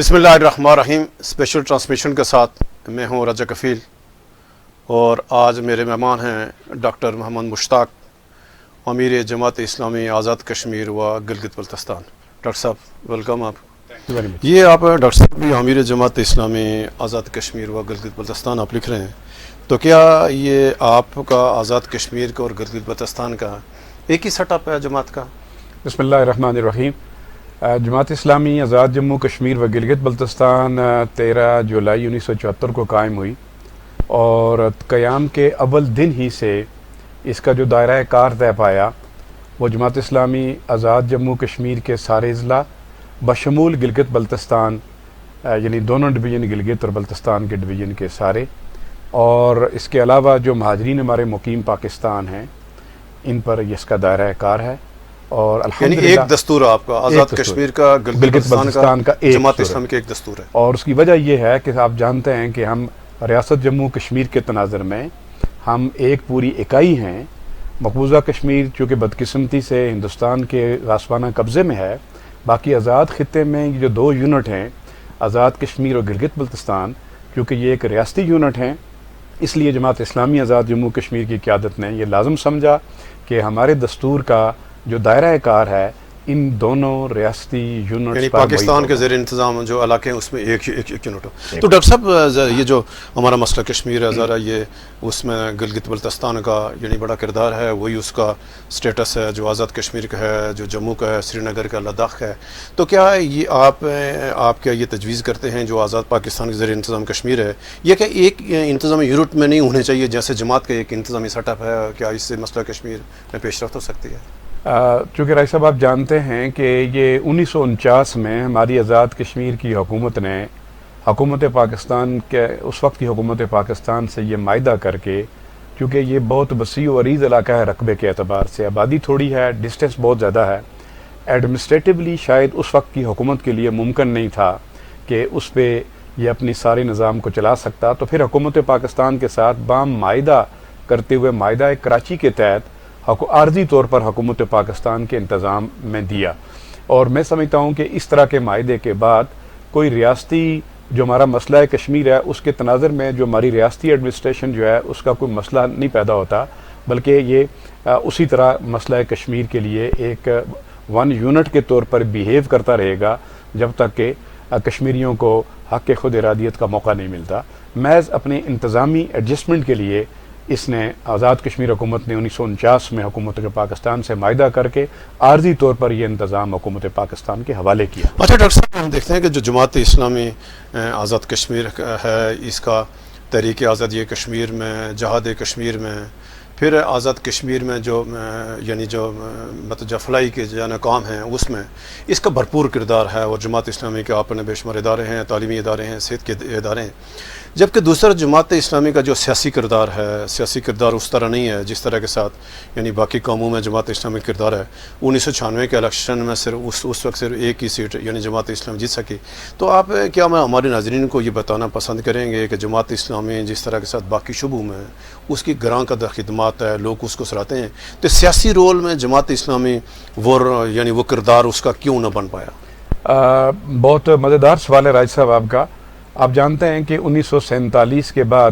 بسم اللہ الرحمن الرحیم. اسپیشل ٹرانسمیشن کے ساتھ میں ہوں رجا کفیل، اور آج میرے مہمان ہیں ڈاکٹر محمد مشتاق، امیر جماعت اسلامی آزاد کشمیر و گلگت بلتستان. ڈاکٹر صاحب ویلکم. آپ یہ آپ ڈاکٹر صاحب بھی امیر جماعت اسلامی آزاد کشمیر و گلگت بلتستان آپ لکھ رہے ہیں، تو کیا یہ آپ کا آزاد کشمیر کا اور گلگت بلتستان کا ایک ہی سیٹ اپ ہے جماعت کا؟ بسم اللہ الرحمن الرحیم. جماعت اسلامی آزاد جموں کشمیر و گلگت بلتستان 13 جولائی 1974 کو قائم ہوئی، اور قیام کے اول دن ہی سے اس کا جو دائرہ کار طے پایا وہ جماعت اسلامی آزاد جموں کشمیر کے سارے اضلاع بشمول گلگت بلتستان، یعنی دونوں ڈویژن گلگت اور بلتستان کے ڈویژن کے سارے، اور اس کے علاوہ جو مہاجرین ہمارے مقیم پاکستان ہیں ان پر اس کا دائرہ کار ہے. اور یعنی ایک دستور آپ کا آزاد کشمیر کا، گلگت بلتستان کا، جماعت اسلامی کا ایک دستور ہے. اور اس کی وجہ یہ ہے کہ آپ جانتے ہیں کہ ہم ریاست جموں کشمیر کے تناظر میں ہم ایک پوری اکائی ہیں. مقبوضہ کشمیر چونکہ بدقسمتی سے ہندوستان کے غاصبانہ قبضے میں ہے، باقی آزاد خطے میں جو دو یونٹ ہیں آزاد کشمیر اور گلگت بلتستان، کیونکہ یہ ایک ریاستی یونٹ ہیں، اس لیے جماعت اسلامی آزاد جموں کشمیر کی قیادت نے یہ لازم سمجھا کہ ہمارے دستور کا جو دائرہ کار ہے ان دونوں ریاستی یونٹس، یعنی پاکستان کے زیر انتظام جو علاقے ہیں اس میں ایک یونٹ ہو. تو ڈاکٹر صاحب یہ جو ہمارا مسئلہ کشمیر ہے ذرا یہ اس میں گلگت بلتستان کا یعنی بڑا کردار ہے، وہی اس کا سٹیٹس ہے جو آزاد کشمیر کا ہے، جو جموں کا ہے، سری نگر کا، لداخ ہے. تو کیا یہ آپ کیا یہ تجویز کرتے ہیں جو آزاد پاکستان کے زیر انتظام کشمیر ہے یہ کہ ایک انتظامی یونٹ میں نہیں ہونے چاہیے جیسے جماعت کا ایک انتظامی سیٹ اپ ہے؟ کیا اس سے مسئلہ کشمیر میں پیش رفت ہو سکتی ہے؟ چونکہ رائے صاحب آپ جانتے ہیں کہ یہ 1949 میں ہماری آزاد کشمیر کی حکومت نے حکومت پاکستان کے اس وقت کی حکومت پاکستان سے یہ معاہدہ کر کے، چونکہ یہ بہت وسیع و عریض علاقہ ہے رقبے کے اعتبار سے، آبادی تھوڑی ہے، ڈسٹینس بہت زیادہ ہے، ایڈمنسٹریٹولی شاید اس وقت کی حکومت کے لیے ممکن نہیں تھا کہ اس پہ یہ اپنی سارے نظام کو چلا سکتا. تو پھر حکومت پاکستان کے ساتھ بام معاہدہ کرتے ہوئے معاہدہ کراچی کے تحت عارضی طور پر حکومت پاکستان کے انتظام میں دیا. اور میں سمجھتا ہوں کہ اس طرح کے معاہدے کے بعد کوئی ریاستی جو ہمارا مسئلہ ہے کشمیر ہے اس کے تناظر میں جو ہماری ریاستی ایڈمنسٹریشن جو ہے اس کا کوئی مسئلہ نہیں پیدا ہوتا، بلکہ یہ اسی طرح مسئلہ کشمیر کے لیے ایک ون یونٹ کے طور پر بیہیو کرتا رہے گا جب تک کہ کشمیریوں کو حق خود ارادیت کا موقع نہیں ملتا. محض اپنے انتظامی ایڈجسٹمنٹ کے لیے اس نے آزاد کشمیر حکومت نے 1949 میں حکومت پاکستان سے معاہدہ کر کے عارضی طور پر یہ انتظام حکومت پاکستان کے حوالے کیا. اچھا ڈاکٹر صاحب، ہم دیکھتے ہیں کہ جو جماعت اسلامی آزاد کشمیر ہے اس کا تحریک آزادی کشمیر میں، جہاد کشمیر میں، پھر آزاد کشمیر میں جو یعنی جو مطلب جو فلاحی کے جو کام ہیں اس میں اس کا بھرپور کردار ہے، اور جماعت اسلامی کے اپنے بے شمار ادارے ہیں، تعلیمی ادارے ہیں، صحت کے ادارے ہیں. جبکہ دوسرا جماعت اسلامی کا جو سیاسی کردار ہے، سیاسی کردار اس طرح نہیں ہے جس طرح کے ساتھ یعنی باقی قوموں میں جماعت اسلامی کردار ہے. 1996 کے الیکشن میں صرف اس وقت صرف ایک ہی سیٹ یعنی جماعت اسلامی جیت سکی. تو آپ کیا میں ہمارے ناظرین کو یہ بتانا پسند کریں گے کہ جماعت اسلامی جس طرح کے ساتھ باقی شعبوں میں اس کی گراں قدر خدمات ہے، لوگ اس کو سراہتے ہیں، تو سیاسی رول میں جماعت اسلامی وہ یعنی وہ کردار اس کا کیوں نہ بن پایا؟ بہت مزیدار سوال ہے راج صاحب آپ کا. آپ جانتے ہیں کہ 1947 کے بعد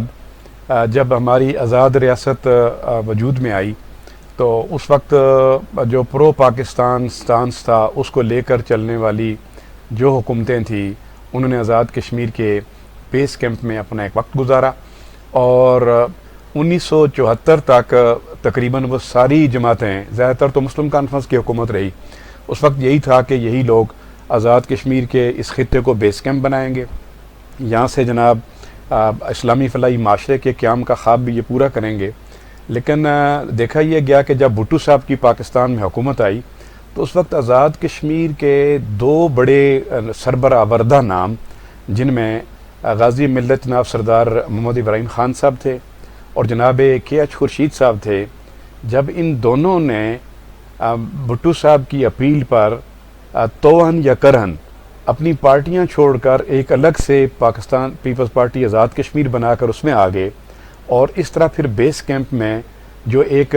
جب ہماری آزاد ریاست وجود میں آئی تو اس وقت جو پرو پاکستان سٹانس تھا اس کو لے کر چلنے والی جو حکومتیں تھیں انہوں نے آزاد کشمیر کے بیس کیمپ میں اپنا ایک وقت گزارا، اور 1974 تک تقریباً وہ ساری جماعتیں، زیادہ تر تو مسلم کانفرنس کی حکومت رہی، اس وقت یہی تھا کہ یہی لوگ آزاد کشمیر کے اس خطے کو بیس کیمپ بنائیں گے، یہاں سے جناب اسلامی فلاحی معاشرے کے قیام کا خواب بھی یہ پورا کریں گے. لیکن دیکھا یہ گیا کہ جب بھٹو صاحب کی پاکستان میں حکومت آئی تو اس وقت آزاد کشمیر کے دو بڑے سربراہ نام، جن میں غازی ملت جناب سردار محمد ابراہیم خان صاحب تھے اور جناب KH خورشید صاحب تھے، جب ان دونوں نے بھٹو صاحب کی اپیل پر توہن یا کرہن اپنی پارٹیاں چھوڑ کر ایک الگ سے پاکستان پیپلز پارٹی آزاد کشمیر بنا کر اس میں آ گئے، اور اس طرح پھر بیس کیمپ میں جو ایک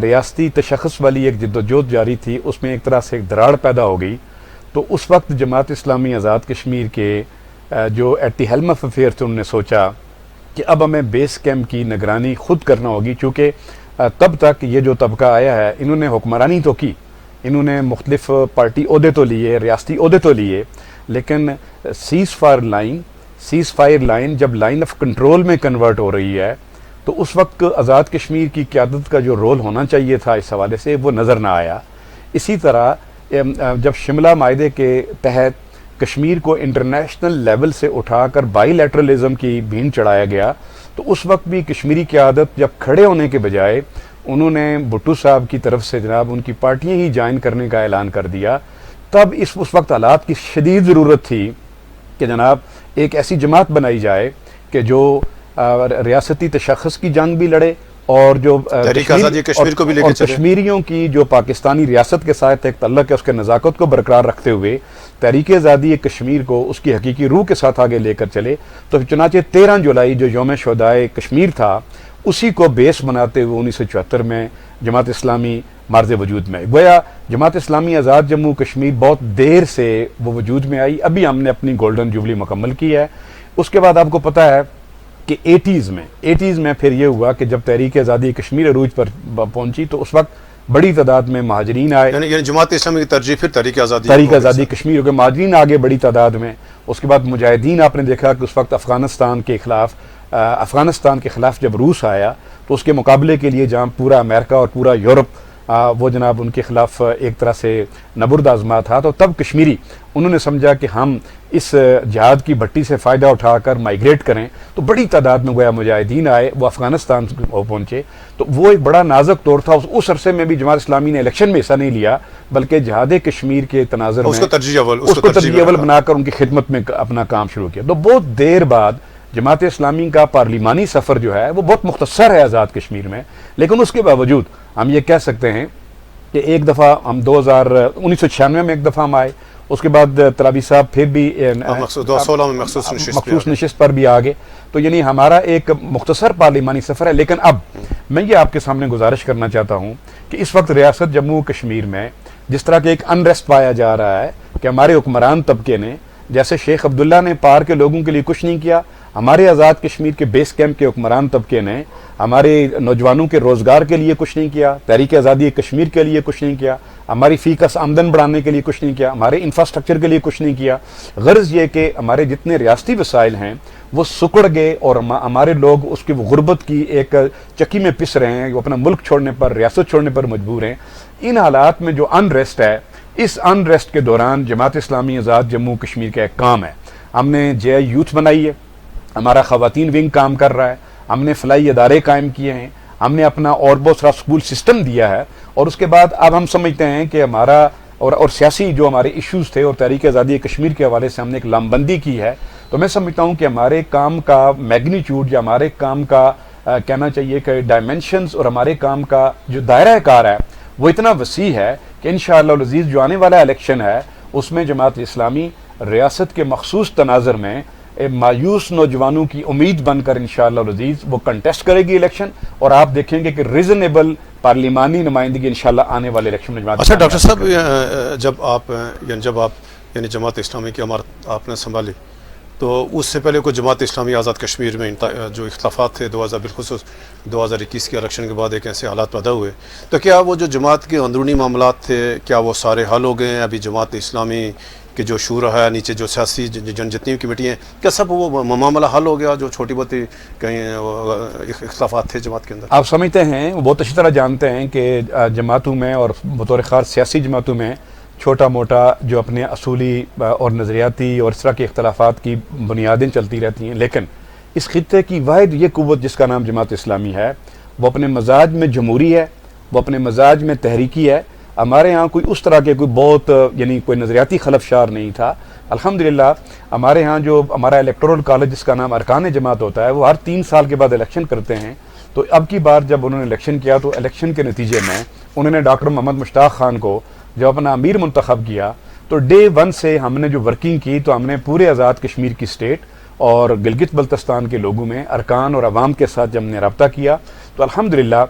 ریاستی تشخص والی ایک جدوجہد جاری تھی اس میں ایک طرح سے ایک دراڑ پیدا ہو گئی. تو اس وقت جماعت اسلامی آزاد کشمیر کے جو at the helm of affair تھے، انہوں نے سوچا کہ اب ہمیں بیس کیمپ کی نگرانی خود کرنا ہوگی، چونکہ تب تک یہ جو طبقہ آیا ہے انہوں نے حکمرانی تو کی، انہوں نے مختلف پارٹی عہدے تو لیے، ریاستی عہدے تو لیے، لیکن سیز فائر لائن جب لائن آف کنٹرول میں کنورٹ ہو رہی ہے تو اس وقت آزاد کشمیر کی قیادت کا جو رول ہونا چاہیے تھا اس حوالے سے وہ نظر نہ آیا۔ اسی طرح جب شملہ معاہدے کے تحت کشمیر کو انٹرنیشنل لیول سے اٹھا کر بائی لیٹرلزم کی بھین چڑھایا گیا تو اس وقت بھی کشمیری قیادت جب کھڑے ہونے کے بجائے انہوں نے بھٹو صاحب کی طرف سے جناب ان کی پارٹیاں ہی جوائن کرنے کا اعلان کر دیا، تب اس وقت حالات کی شدید ضرورت تھی کہ جناب ایک ایسی جماعت بنائی جائے کہ جو ریاستی تشخص کی جنگ بھی لڑے اور جو تحریک آزادی کشمیر کو بھی لے کے چلے، کشمیریوں کی جو پاکستانی ریاست کے ساتھ ایک تعلق ہے اس کے نزاکت کو برقرار رکھتے ہوئے تحریک آزادی کشمیر کو اس کی حقیقی روح کے ساتھ آگے لے کر چلے۔ تو چنانچہ 13 جولائی جو یوم شہدائے کشمیر تھا اسی کو بیس بناتے ہوئے 1974 میں جماعت اسلامی مارز وجود میں آئی۔ گویا جماعت اسلامی آزاد جموں کشمیر بہت دیر سے وہ وجود میں آئی، ابھی ہم نے اپنی گولڈن جوبلی مکمل کی ہے۔ اس کے بعد آپ کو پتہ ہے کہ 80s میں پھر یہ ہوا کہ جب تحریک آزادی کشمیر عروج پر پہنچی تو اس وقت بڑی تعداد میں مہاجرین آئے، یعنی جماعت اسلامی کی ترجیح پھر تحریک آزادی کشمیر کے مہاجرین آگے بڑی تعداد میں۔ اس کے بعد مجاہدین آپ نے دیکھا کہ اس وقت افغانستان کے خلاف جب روس آیا تو اس کے مقابلے کے لیے جہاں پورا امریکہ اور پورا یورپ وہ جناب ان کے خلاف ایک طرح سے نبرد آزما تھا، تو تب کشمیری انہوں نے سمجھا کہ ہم اس جہاد کی بھٹی سے فائدہ اٹھا کر مائیگریٹ کریں، تو بڑی تعداد میں گویا مجاہدین آئے، وہ افغانستان پہنچے۔ تو وہ ایک بڑا نازک دور تھا، اس عرصے میں بھی جماعت اسلامی نے الیکشن میں حصہ نہیں لیا بلکہ جہاد کشمیر کے تناظر میں اس کو ترجیح اول بنا کر ان کی خدمت میں اپنا کام شروع کیا۔ تو بہت دیر بعد جماعت اسلامی کا پارلیمانی سفر جو ہے وہ بہت مختصر ہے آزاد کشمیر میں، لیکن اس کے باوجود ہم یہ کہہ سکتے ہیں کہ ایک دفعہ ہم 1996 میں ایک دفعہ ہم آئے، اس کے بعد ترابی صاحب پھر بھی 2016 میں مخصوص نشست پر بھی آگے، تو یعنی ہمارا ایک مختصر پارلیمانی سفر ہے۔ لیکن اب میں یہ آپ کے سامنے گزارش کرنا چاہتا ہوں کہ اس وقت ریاست جموں کشمیر میں جس طرح کے ایک انریسٹ پایا جا رہا ہے کہ ہمارے حکمران طبقے نے، جیسے شیخ عبداللہ نے پار کے لوگوں کے لیے کچھ نہیں کیا، ہمارے آزاد کشمیر کے بیس کیمپ کے حکمران طبقے نے ہمارے نوجوانوں کے روزگار کے لیے کچھ نہیں کیا، تحریک آزادی کشمیر کے لیے کچھ نہیں کیا، ہماری فی کس آمدن بڑھانے کے لیے کچھ نہیں کیا، ہمارے انفراسٹرکچر کے لیے کچھ نہیں کیا۔ غرض یہ کہ ہمارے جتنے ریاستی وسائل ہیں وہ سکڑ گئے اور ہمارے لوگ اس کی غربت کی ایک چکی میں پس رہے ہیں، وہ اپنا ملک چھوڑنے پر، ریاست چھوڑنے پر مجبور ہیں۔ ان حالات میں جو انریسٹ ہے، اس انریسٹ کے دوران جماعت اسلامی آزاد جموں کشمیر کا ایک کام ہے، ہم نے جے آئی یوتھ بنائی ہے، ہمارا خواتین ونگ کام کر رہا ہے، ہم نے فلاحی ادارے قائم کیے ہیں، ہم نے اپنا اور بہت سارا اسکول سسٹم دیا ہے، اور اس کے بعد اب ہم سمجھتے ہیں کہ ہمارا اور سیاسی جو ہمارے ایشوز تھے اور تحریک آزادی کشمیر کے حوالے سے ہم نے ایک لامبندی کی ہے، تو میں سمجھتا ہوں کہ ہمارے کام کا میگنیچیوڈ یا ہمارے کام کا کہنا چاہیے کہ ڈائمینشنز اور ہمارے کام کا جو دائرہ کار ہے وہ اتنا وسیع ہے کہ انشاءاللہ العزیز جو آنے والا الیکشن ہے اس میں جماعت اسلامی ریاست کے مخصوص تناظر میں مایوس نوجوانوں کی امید بن کر انشاءاللہ العزیز وہ کنٹیسٹ کرے گی الیکشن، اور آپ دیکھیں گے کہ ریزنیبل پارلیمانی نمائندگی انشاءاللہ آنے والے الیکشن میں جماعت۔ اچھا ڈاکٹر صاحب، جب آپ جماعت اسلامی کی امارت آپ نے سنبھالی تو اس سے پہلے کوئی جماعت اسلامی آزاد کشمیر میں جو اختلافات تھے بالخصوص 2021 کے الیکشن کے بعد ایک ایسے حالات پیدا ہوئے، تو کیا وہ جو جماعت کے اندرونی معاملات تھے کیا وہ سارے حل ہو گئے ہیں؟ ابھی جماعت اسلامی کہ جو شورا ہے نیچے جو سیاسی جتنی کمیٹی ہیں، کیا سب وہ معاملہ حل ہو گیا جو چھوٹی بہتی کہیں اختلافات تھے جماعت کے اندر؟ آپ سمجھتے ہیں، وہ بہت اچھی طرح جانتے ہیں کہ جماعتوں میں اور بطور خاص سیاسی جماعتوں میں چھوٹا موٹا جو اپنے اصولی اور نظریاتی اور اس طرح کے اختلافات کی بنیادیں چلتی رہتی ہیں، لیکن اس خطے کی واحد یہ قوت جس کا نام جماعت اسلامی ہے وہ اپنے مزاج میں جمہوری ہے، وہ اپنے مزاج میں تحریکی ہے۔ ہمارے ہاں کوئی اس طرح کے کوئی بہت یعنی کوئی نظریاتی خلفشار نہیں تھا۔ الحمدللہ ہمارے ہاں جو ہمارا الیکٹورل کالج جس کا نام ارکان جماعت ہوتا ہے وہ ہر 3 سال کے بعد الیکشن کرتے ہیں، تو اب کی بار جب انہوں نے الیکشن کیا تو الیکشن کے نتیجے میں انہوں نے ڈاکٹر محمد مشتاق خان کو جب اپنا امیر منتخب کیا تو ڈے 1 سے ہم نے جو ورکنگ کی تو ہم نے پورے آزاد کشمیر کی اسٹیٹ اور گلگت بلتستان کے لوگوں میں ارکان اور عوام کے ساتھ جب ہم نے رابطہ کیا تو الحمدللہ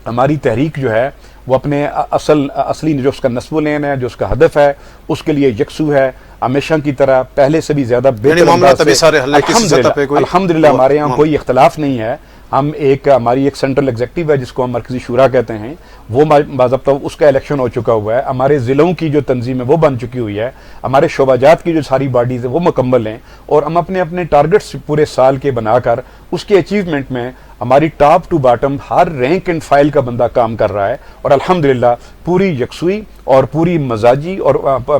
ہماری تحریک جو ہے وہ اپنے اصلی جو اس کا نصب و لین ہے، جو اس کا ہدف ہے، اس کے لیے یکسو ہے، ہمیشہ کی طرح پہلے سے بھی زیادہ بہتر انداز سے الحمدللہ ہمارے یہاں کوئی اختلاف نہیں ہے. ہم ہماری ایک سینٹرل ایگزیکٹو ہے جس کو ہم مرکزی شورا کہتے ہیں، وہ باضابطہ اس کا الیکشن ہو چکا ہوا ہے. ہمارے ضلعوں کی جو تنظیم ہے وہ بن چکی ہوئی ہے. ہمارے شعبہ جات کی جو ساری باڈیز ہیں وہ مکمل ہیں، اور ہم اپنے اپنے ٹارگٹس پورے سال کے بنا کر اس کے اچیومنٹ میں ہماری ٹاپ ٹو باٹم ہر رینک اینڈ فائل کا بندہ کام کر رہا ہے. اور الحمدللہ پوری یکسوئی اور پوری مزاجی اور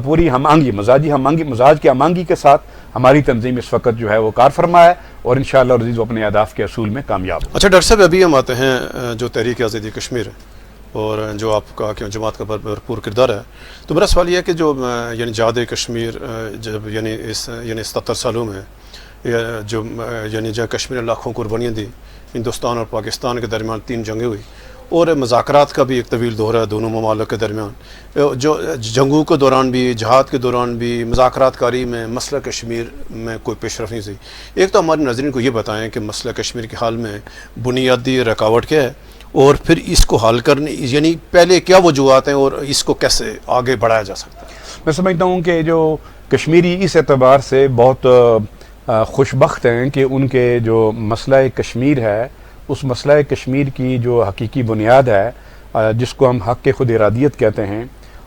پوری مزاج کے ہمانگی کے ساتھ ہماری تنظیم اس وقت جو ہے وہ کار فرما ہے، اور انشاءاللہ عزیز وہ اپنے اہداف کے اصول میں کامیاب ہو. اچھا ڈاکٹر صاحب، ابھی ہم آتے ہیں جو تحریک آزادی کشمیر ہے اور جو آپ کا کہ جماعت کا بھرپور کردار ہے، تو میرا سوال یہ ہے کہ جو یعنی جہاد کشمیر جب یعنی 77 سالوں میں جو یعنی جہاں کشمیر نے لاکھوں قربانیاں دی، ہندوستان اور پاکستان کے درمیان 3 جنگیں ہوئی، اور مذاکرات کا بھی ایک طویل دور ہے دونوں ممالک کے درمیان. جو جنگوں کے دوران بھی، جہاد کے دوران بھی مسلح کاری میں مسئلہ کشمیر میں کوئی پیش رفت نہیں ہوئی. ایک تو ہمارے ناظرین کو یہ بتائیں کہ مسئلہ کشمیر کے حال میں بنیادی رکاوٹ کیا ہے، اور پھر اس کو حل کرنے یعنی پہلے کیا وجوہات ہیں اور اس کو کیسے آگے بڑھایا جا سکتا ہے. میں سمجھتا ہوں کہ جو کشمیری اس اعتبار سے بہت خوش بخت ہیں کہ ان کے جو مسئلہ کشمیر ہے، اس مسئلہ کشمیر کی جو حقیقی بنیاد ہے جس کو ہم حق خود ارادیت کہتے ہیں،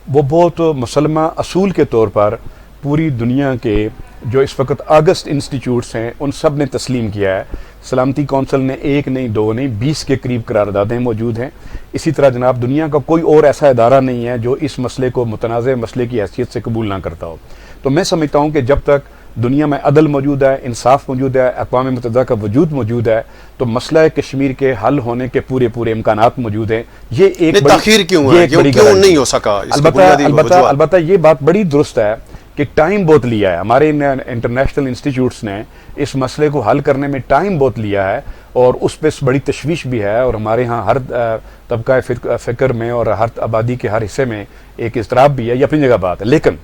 وہ بہت مسلمہ اصول کے طور پر پوری دنیا کے جو اس وقت آگسٹ انسٹیٹیوٹس ہیں ان سب نے تسلیم کیا ہے. سلامتی کونسل نے 1 نہیں 2 نہیں 20 کے قریب قراردادیں موجود ہیں. اسی طرح جناب دنیا کا کوئی اور ایسا ادارہ نہیں ہے جو اس مسئلے کو متنازع مسئلے کی حیثیت سے قبول نہ کرتا ہو. تو میں سمجھتا ہوں کہ جب تک دنیا میں عدل موجود ہے، انصاف موجود ہے، اقوام متحدہ کا وجود موجود ہے، تو مسئلہ کشمیر کے حل ہونے کے پورے امکانات موجود ہیں. یہ ایک تاخیر کیوں ہے، کیوں نہیں ہو سکا؟ البتہ یہ بات بڑی درست ہے کہ ٹائم بہت لیا ہے. ہمارے انٹرنیشنل انسٹیٹیوٹس نے اس مسئلے کو حل کرنے میں ٹائم بہت لیا ہے، اور اس پہ بڑی تشویش بھی ہے، اور ہمارے ہاں ہر طبقہ فکر میں اور ہر آبادی کے ہر حصے میں ایک اضطراب بھی ہے. یہ اپنی جگہ بات ہے، لیکن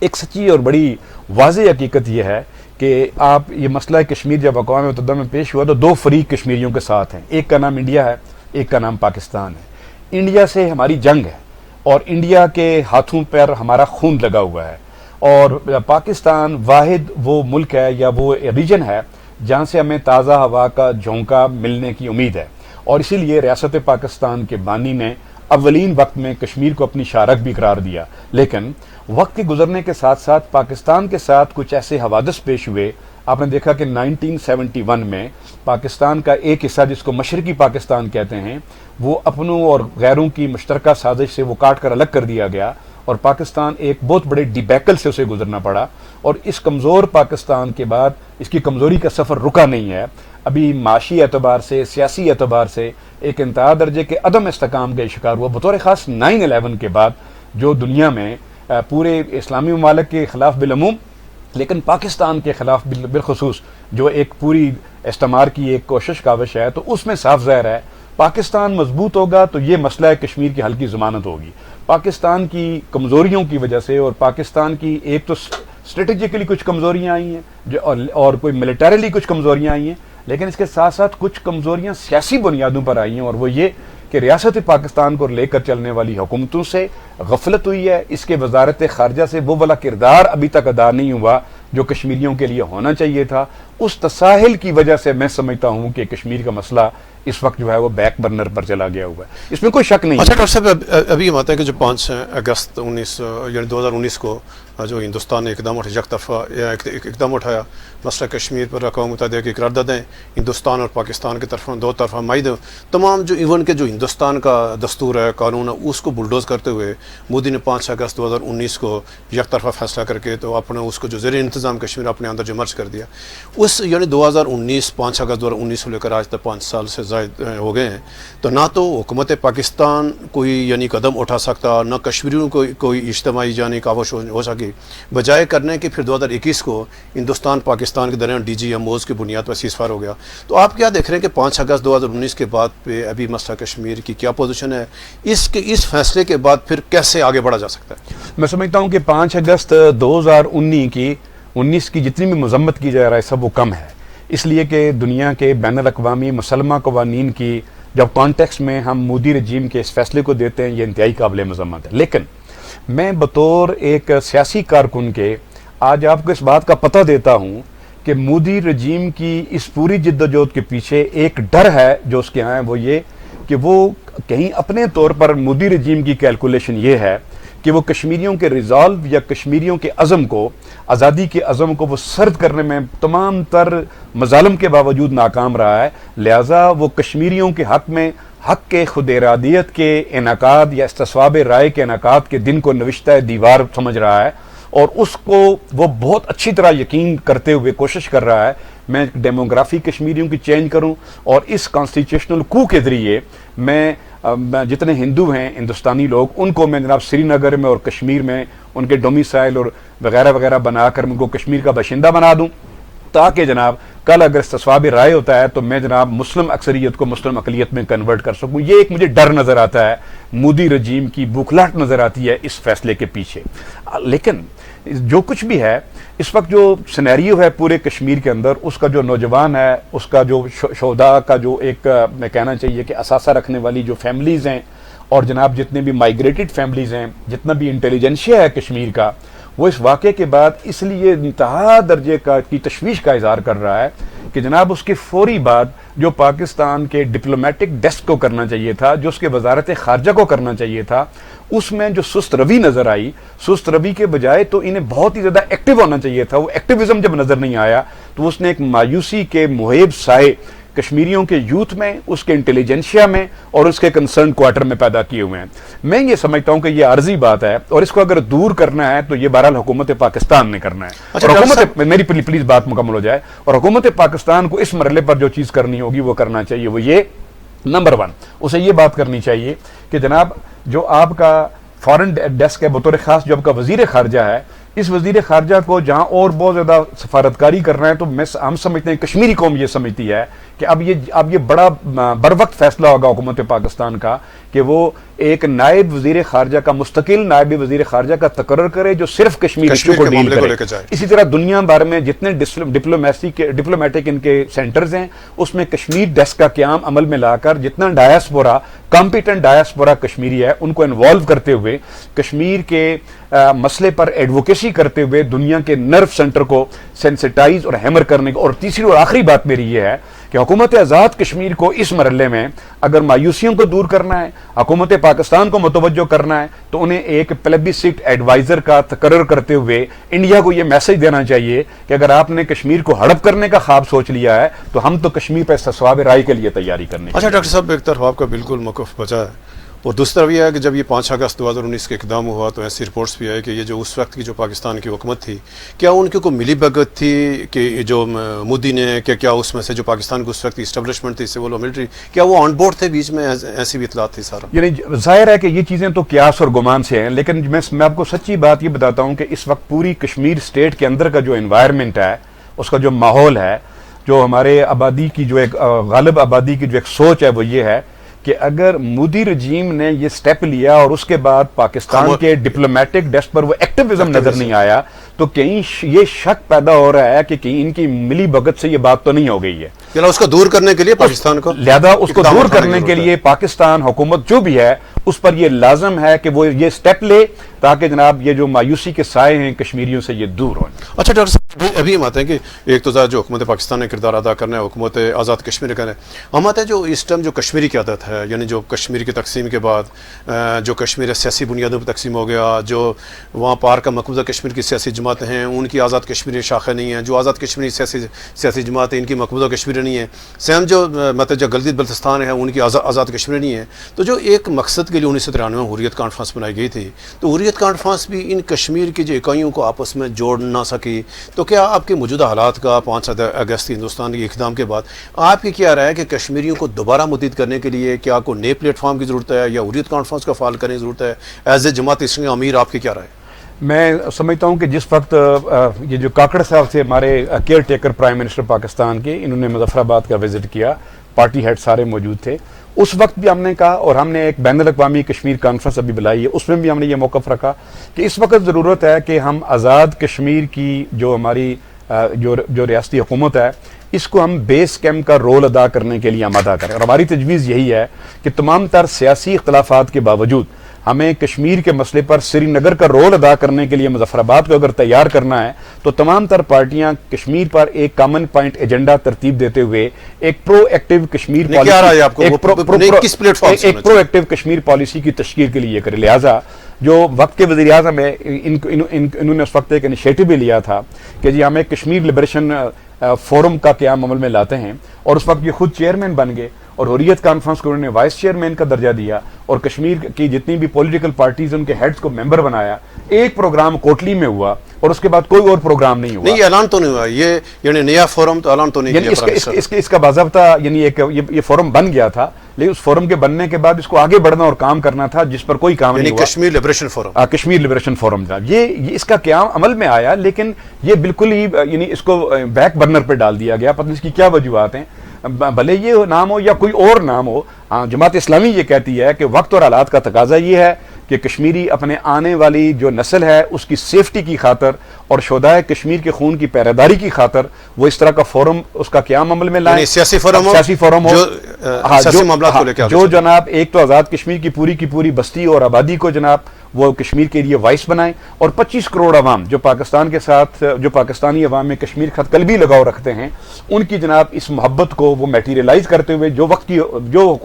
ایک سچی اور بڑی واضح حقیقت یہ ہے کہ آپ یہ مسئلہ کشمیر جب اقوام متحدہ میں پیش ہوا تو 2 فریق کشمیریوں کے ساتھ ہیں. ایک کا نام انڈیا ہے، ایک کا نام پاکستان ہے. انڈیا سے ہماری جنگ ہے، اور انڈیا کے ہاتھوں پر ہمارا خون لگا ہوا ہے، اور پاکستان واحد وہ ملک ہے یا وہ ریجن ہے جہاں سے ہمیں تازہ ہوا کا جھونکا ملنے کی امید ہے. اور اسی لیے ریاست پاکستان کے بانی نے اولین وقت میں کشمیر کو اپنی شارک بھی قرار دیا. لیکن وقت کے گزرنے کے ساتھ ساتھ پاکستان کے ساتھ کچھ ایسے حوادث پیش ہوئے. آپ نے دیکھا کہ 1971 میں پاکستان کا ایک حصہ جس کو مشرقی پاکستان کہتے ہیں، وہ اپنوں اور غیروں کی مشترکہ سازش سے وہ کاٹ کر الگ کر دیا گیا، اور پاکستان ایک بہت بڑے ڈیبیکل سے اسے گزرنا پڑا. اور اس کمزور پاکستان کے بعد اس کی کمزوری کا سفر رکا نہیں ہے. ابھی معاشی اعتبار سے، سیاسی اعتبار سے ایک انتہا درجے کے عدم استحکام کا شکار ہوا، بطور خاص 9/11 کے بعد، جو دنیا میں پورے اسلامی ممالک کے خلاف بالعموم لیکن پاکستان کے خلاف بالخصوص جو ایک پوری استعمار کی ایک کوشش کاوش ہے، تو اس میں صاف ظاہر ہے پاکستان مضبوط ہوگا تو یہ مسئلہ کشمیر کی حل کی ضمانت ہوگی. پاکستان کی کمزوریوں کی وجہ سے، اور پاکستان کی ایک تو اسٹریٹجیکلی کچھ کمزوریاں آئی ہیں اور کوئی ملیٹریلی کچھ کمزوریاں آئی ہیں، لیکن اس کے ساتھ ساتھ کچھ کمزوریاں سیاسی بنیادوں پر آئی ہیں، اور وہ یہ کہ ریاست پاکستان کو لے کر چلنے والی حکومتوں سے غفلت ہوئی ہے. اس کے وزارت خارجہ سے وہ والا کردار ابھی تک ادا نہیں ہوا جو کشمیریوں کے لیے ہونا چاہیے تھا. اس تساہل کی وجہ سے میں سمجھتا ہوں کہ کشمیر کا مسئلہ اس وقت جو ہے وہ بیک برنر پر چلا گیا ہوا ہے. اس میں کوئی شک نہیں. اچھا ڈاکٹر صاحب، ابھی ہم آتے ہیں کہ جو 5 اگست 2019 کو جو ہندوستان نے اقدام اٹھایا مسئلہ کشمیر پر، اقوام متحدہ کی قراردادیں ہندوستان اور پاکستان کی طرف 2 طرفہ معاہدے، تمام جو ایون کے جو ہندوستان کا دستور ہے، قانون ہے، اس کو بلڈوز کرتے ہوئے مودی نے 5 اگست 2019 کو یک طرفہ فیصلہ کر کے تو اپنا اس کو جو زیر انتظام کشمیر اپنے اندر جو مرج کر دیا. اس یعنی 2019 5 اگست 2019 سے لے کر آج تک 5 سال سے زائد ہو گئے ہیں، تو نہ تو حکومت پاکستان کوئی یعنی قدم اٹھا سکتا، نہ کشمیریوں کو کوئی اجتماعی جانے کاوش ہو سکی، بجائے کرنے کہ پھر 2021 کو ہندوستان پاکستان کے درمیان DGMOs کی بنیاد پر سیز فائر ہو گیا. تو آپ کیا دیکھ رہے ہیں کہ 5 اگست 2019 کے بعد پہ ابھی مسئلہ کشمیر کی کیا پوزیشن ہے، اس فیصلے کے بعد پھر کیسے آگے بڑھا جا سکتا ہے؟ میں سمجھتا ہوں کہ 5 اگست 2019 کی جتنی بھی مذمت کی جا رہا ہے سب وہ کم ہے، اس لیے کہ دنیا کے بین الاقوامی مسلمہ قوانین کی جب کانٹیکس میں ہم مودی رجیم کے اس فیصلے کو دیتے ہیں یہ انتہائی قابل مذمت ہے. لیکن میں بطور ایک سیاسی کارکن کے آج آپ کو اس بات کا پتہ دیتا ہوں کہ مودی رجیم کی اس پوری جدوجہد کے پیچھے ایک ڈر ہے جو اس کے یہاں ہے, وہ یہ کہ وہ کہیں اپنے طور پر مودی رجیم کی کیلکولیشن یہ ہے کہ وہ کشمیریوں کے ریزالو یا کشمیریوں کے عزم کو, آزادی کے عزم کو وہ سرد کرنے میں تمام تر مظالم کے باوجود ناکام رہا ہے, لہٰذا وہ کشمیریوں کے حق میں حق کے خود ارادیت کے انعقاد یا استصواب رائے کے انعقاد کے دن کو نوشتہ دیوار سمجھ رہا ہے, اور اس کو وہ بہت اچھی طرح یقین کرتے ہوئے کوشش کر رہا ہے میں ڈیموگرافی کشمیریوں کی چینج کروں, اور اس کانسٹیٹیوشنل کو کے ذریعے میں جتنے ہندو ہیں ہندوستانی لوگ ان کو میں جناب سری نگر میں اور کشمیر میں ان کے ڈومیسائل اور وغیرہ وغیرہ بنا کر ان کو کشمیر کا باشندہ بنا دوں, تاکہ جناب کل اگر استصواب رائے ہوتا ہے تو میں جناب مسلم اکثریت کو مسلم اقلیت میں کنورٹ کر سکوں. یہ ایک مجھے ڈر نظر آتا ہے, مودی رجیم کی بوکھلاہٹ نظر آتی ہے اس فیصلے کے پیچھے. لیکن جو کچھ بھی ہے اس وقت جو سینیریو ہے پورے کشمیر کے اندر, اس کا جو نوجوان ہے, اس کا جو شہداء کا جو ایک میں کہنا چاہیے کہ اثاثہ رکھنے والی جو فیملیز ہیں, اور جناب جتنے بھی مائگریٹڈ فیملیز ہیں, جتنا بھی انٹیلیجنشیا ہے کشمیر کا, وہ اس واقعے کے بعد اس لیے انتہا درجے کی تشویش کا اظہار کر رہا ہے کہ جناب اس کے فوری بعد جو پاکستان کے ڈپلومیٹک ڈیسک کو کرنا چاہیے تھا, جو اس کے وزارت خارجہ کو کرنا چاہیے تھا, اس میں جو سست روی نظر آئی, سست روی کے بجائے تو انہیں بہت ہی زیادہ ایکٹیو ہونا چاہیے تھا. وہ ایکٹیویزم جب نظر نہیں آیا تو اس نے ایک مایوسی کے مہیب سائے کشمیریوں کے یوتھ میں, اس کے انٹیلیجنشیا میں اور اس کے کنسرن کوارٹر میں پیدا کیے ہوئے ہیں. میں یہ سمجھتا ہوں کہ یہ عارضی بات ہے, اور اس کو اگر دور کرنا ہے تو یہ بہرحال حکومت پاکستان نے کرنا ہے. اور حکومت, میری پلیز بات مکمل ہو جائے, اور حکومت پاکستان کو اس مرحلے پر جو چیز کرنی ہوگی وہ کرنا چاہیے. وہ یہ نمبر 1 اسے یہ بات کرنی چاہیے کہ جناب جو آپ کا فارن ڈیسک ہے بطور خاص جو آپ کا وزیر خارجہ ہے, اس وزیر خارجہ کو جہاں اور بہت زیادہ سفارتکاری کر رہے ہیں, تو ہم سمجھتے ہیں کشمیری قوم یہ سمجھتی ہے کہ اب یہ بڑا بر وقت فیصلہ ہوگا حکومت پاکستان کا کہ وہ ایک نائب وزیر خارجہ کا, مستقل نائب وزیر خارجہ کا تقرر کرے جو صرف کشمیر ایشو کو ڈیل کرے. اسی طرح دنیا بھر میں جتنے ڈپلومیٹک ان کے سینٹرز ہیں اس میں کشمیر ڈیسک کا قیام عمل میں لا کر جتنا ڈائسپورا, کمپیٹنٹ ڈائسپورا کشمیری ہے, ان کو انوالو کرتے ہوئے کشمیر کے مسئلے پر ایڈوکیسی کرتے ہوئے دنیا کے نرو سینٹر کو سینسٹائز اور ہیمر کرنے کو. اور تیسری اور آخری بات میری یہ ہے کہ حکومت آزاد کشمیر کو اس مرحلے میں اگر مایوسیوں کو دور کرنا ہے, حکومت پاکستان کو متوجہ کرنا ہے, تو انہیں ایک پلیبیسٹ ایڈوائزر کا تقرر کرتے ہوئے انڈیا کو یہ میسج دینا چاہیے کہ اگر آپ نے کشمیر کو ہڑپ کرنے کا خواب سوچ لیا ہے تو ہم تو کشمیر پہ استصواب رائے کے لیے تیاری کرنے. اچھا ڈاکٹر صاحب, ایک طرف آپ کا بالکل موقف بچا ہے, اور دوسری طرف یہ ہے کہ جب یہ 5 اگست 2019 کے اقدام ہوا تو ایسی رپورٹس بھی آئے کہ یہ جو اس وقت کی جو پاکستان کی حکومت تھی, کیا ان کی کوئی ملی بھگت تھی کہ جو مودی نے کہ کیا اس میں سے جو پاکستان کی اس وقت کی اسٹیبلشمنٹ تھی سول اور ملٹری, کیا وہ آن بورڈ تھے بیچ میں, ایسی بھی اطلاعات تھی سارا؟ یعنی ظاہر ہے کہ یہ چیزیں تو قیاس اور گمان سے ہیں, لیکن میں آپ کو سچی بات یہ بتاتا ہوں کہ اس وقت پوری کشمیر اسٹیٹ کے اندر کا جو انوائرمنٹ ہے, اس کا جو ماحول ہے, جو ہمارے آبادی کی جو ایک غالب آبادی کی جو ایک سوچ ہے وہ یہ ہے کہ اگر مودی رجیم نے یہ سٹیپ لیا اور اس کے بعد پاکستان کے ڈپلومیٹک ڈیسک پر وہ ایکٹیویزم نظر نہیں آیا تو کہیں یہ شک پیدا ہو رہا ہے کہ کہیں ان کی ملی بھگت سے یہ بات تو نہیں ہو گئی ہے. اس کو دور کرنے کے لیے پاکستان کو, لہذا اس کو دور کرنے کے لیے پاکستان حکومت جو بھی ہے اس پر یہ لازم ہے کہ وہ یہ سٹیپ لے تاکہ جناب یہ جو مایوسی کے سائے ہیں کشمیریوں سے یہ دور ہوں. اچھا ڈاکٹر صاحب, ابھی ہم آتے ہیں کہ ایک تو جو حکومت پاکستان نے کردار ادا کرنا ہے, حکومت آزاد کشمیر کا ہے, ہم آتے ہیں جو اس ٹائم جو کشمیری قیادت ہے, یعنی جو کشمیر کی تقسیم کے بعد جو کشمیر سیاسی بنیادوں پر تقسیم ہو گیا, جو وہاں پار کا مقبوضہ کشمیر کی سیاسی جماعتیں ہیں ان کی آزاد کشمیری شاخیں نہیں ہیں, جو آزاد کشمیری سیاسی جماعتیں ان کی مقبوضہ کشمیر نہیں ہے, سیم جو مطلب جو گلگت بلتستان ہے ان کی آزاد کشمیر نہیں ہے. تو جو ایک مقصد کے لیے 1993 میں حریت کانفرنس بنائی گئی تھی, تو حریت کانفرنس بھی ان کشمیر کی جو اکائیوں کو آپس میں جوڑ نہ سکی, تو کیا آپ کے موجودہ حالات کا 5 اگست ہندوستان کے اقدام کے بعد آپ کی کیا رائے ہے کہ کشمیریوں کو دوبارہ متحد کرنے کے لیے کیا کوئی نئے پلیٹ فارم کی ضرورت ہے یا حریت کانفرنس کا فعال کرنے کی ضرورت ہے؟ ایز اے جماعت اسلامی امیر آپ کی کیا رائے ہے؟ میں سمجھتا ہوں کہ جس وقت یہ جو کاکڑ صاحب سے ہمارے care taker prime minister Pakistan کے, انہوں نے مظفر آباد کا وزٹ کیا, پارٹی ہیڈ سارے موجود تھے, اس وقت بھی ہم نے کہا, اور ہم نے ایک بین الاقوامی کشمیر کانفرنس ابھی بلائی ہے, اس میں بھی ہم نے یہ موقف رکھا کہ اس وقت ضرورت ہے کہ ہم آزاد کشمیر کی جو ہماری جو ریاستی حکومت ہے اس کو ہم بیس کیمپ کا رول ادا کرنے کے لیے آمادہ کریں. اور ہماری تجویز یہی ہے کہ تمام تر سیاسی اختلافات کے باوجود ہمیں کشمیر کے مسئلے پر سری نگر کا رول ادا کرنے کے لیے مظفر آباد کو اگر تیار کرنا ہے تو تمام تر پارٹیاں کشمیر پر ایک کامن پوائنٹ ایجنڈا ترتیب دیتے ہوئے ایک پرو ایکٹیو کشمیر کشمیر پالیسی کی تشکیل کے لیے کرے. لہٰذا جو وقت کے وزیر اعظم ہے انہوں نے اس وقت ایک انیشیٹو بھی لیا تھا کہ جی ہم ایک کشمیر لبریشن فورم کا قیام عمل میں لاتے ہیں, اور اس وقت یہ خود چیئرمین بن گئے اور حریت کانفرنس کو انہوں نے وائس چیئرمین کا درجہ دیا, اور کشمیر کی جتنی بھی پولیٹیکل پارٹیز ان کے ہیڈز کو ممبر بنایا. ایک پروگرام کوٹلی میں ہوا اور اس کے بعد کوئی اور پروگرام نہیں ہوا. نہیں, اعلان تو نہیں ہوا یہ, یعنی نیا فورم تو اعلان تو نہیں کیا. اس کا باضابطہ یعنی یہ فورم بن گیا تھا, لیکن اس فورم کے بننے کے بعد اس کو آگے بڑھنا اور کام کرنا تھا جس پر کوئی کام نہیں ہوا. Kashmir liberation forum, Kashmir liberation forum تھا یہ اس کا قیام عمل میں آیا, لیکن یہ بالکل ہی یعنی اس کو بیک برنر پہ ڈال دیا گیا. پتہ نہیں اس کی کیا وجوہات ہیں, بھلے یہ نام ہو یا کوئی اور نام ہو. جماعت اسلامی یہ کہتی ہے کہ وقت اور حالات کا تقاضا یہ ہے کہ کشمیری اپنے آنے والی جو نسل ہے اس کی سیفٹی کی خاطر اور شہدائے کشمیر کے خون کی پہرےداری کی خاطر وہ اس طرح کا فورم اس کا قیام عمل میں لائیں, سیاسی فورم ہو جو جناب ایک تو آزاد کشمیر کی پوری بستی اور آبادی کو جناب وہ کشمیر کے لیے وائس بنائیں, اور 25 کروڑ عوام جو پاکستان کے ساتھ جو پاکستانی عوام میں کشمیر خط قلبی لگاؤ رکھتے ہیں ان کی جناب اس محبت کو وہ میٹیریلائز کرتے ہوئے جو وقت کی جو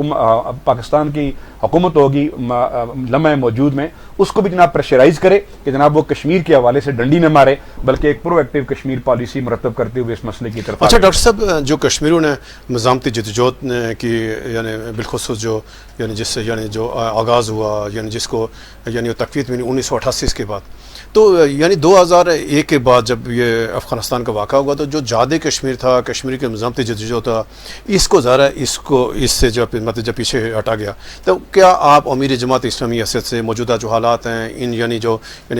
پاکستان کی حکومت ہوگی لمحہ موجود میں اس کو بھی جناب پریشرائز کرے کہ جناب وہ کشمیر کے حوالے سے ڈنڈی نہ مارے بلکہ ایک پرو ایکٹیو کشمیر پالیسی مرتب کرتے ہوئے اس مسئلے کی طرف. اچھا ڈاکٹر صاحب, جو کشمیریوں نے مزاحمتی جدوجہد کی یعنی بالخصوص جو یعنی جس سے یعنی جو آغاز ہوا یعنی جس کو یعنی تقویت میں 1988 کے بعد, تو یعنی 2001 کے بعد جب یہ افغانستان کا واقعہ ہوا تو جو جہاد کشمیر تھا, کشمیر کے مزاحمتی جدوجہد تھا, اس کو ذرا اس سے جب مطلب پیچھے ہٹا گیا, تو کیا آپ امیر جماعت اسلامی حیثیت سے موجودہ جو حالات ہیں ان یعنی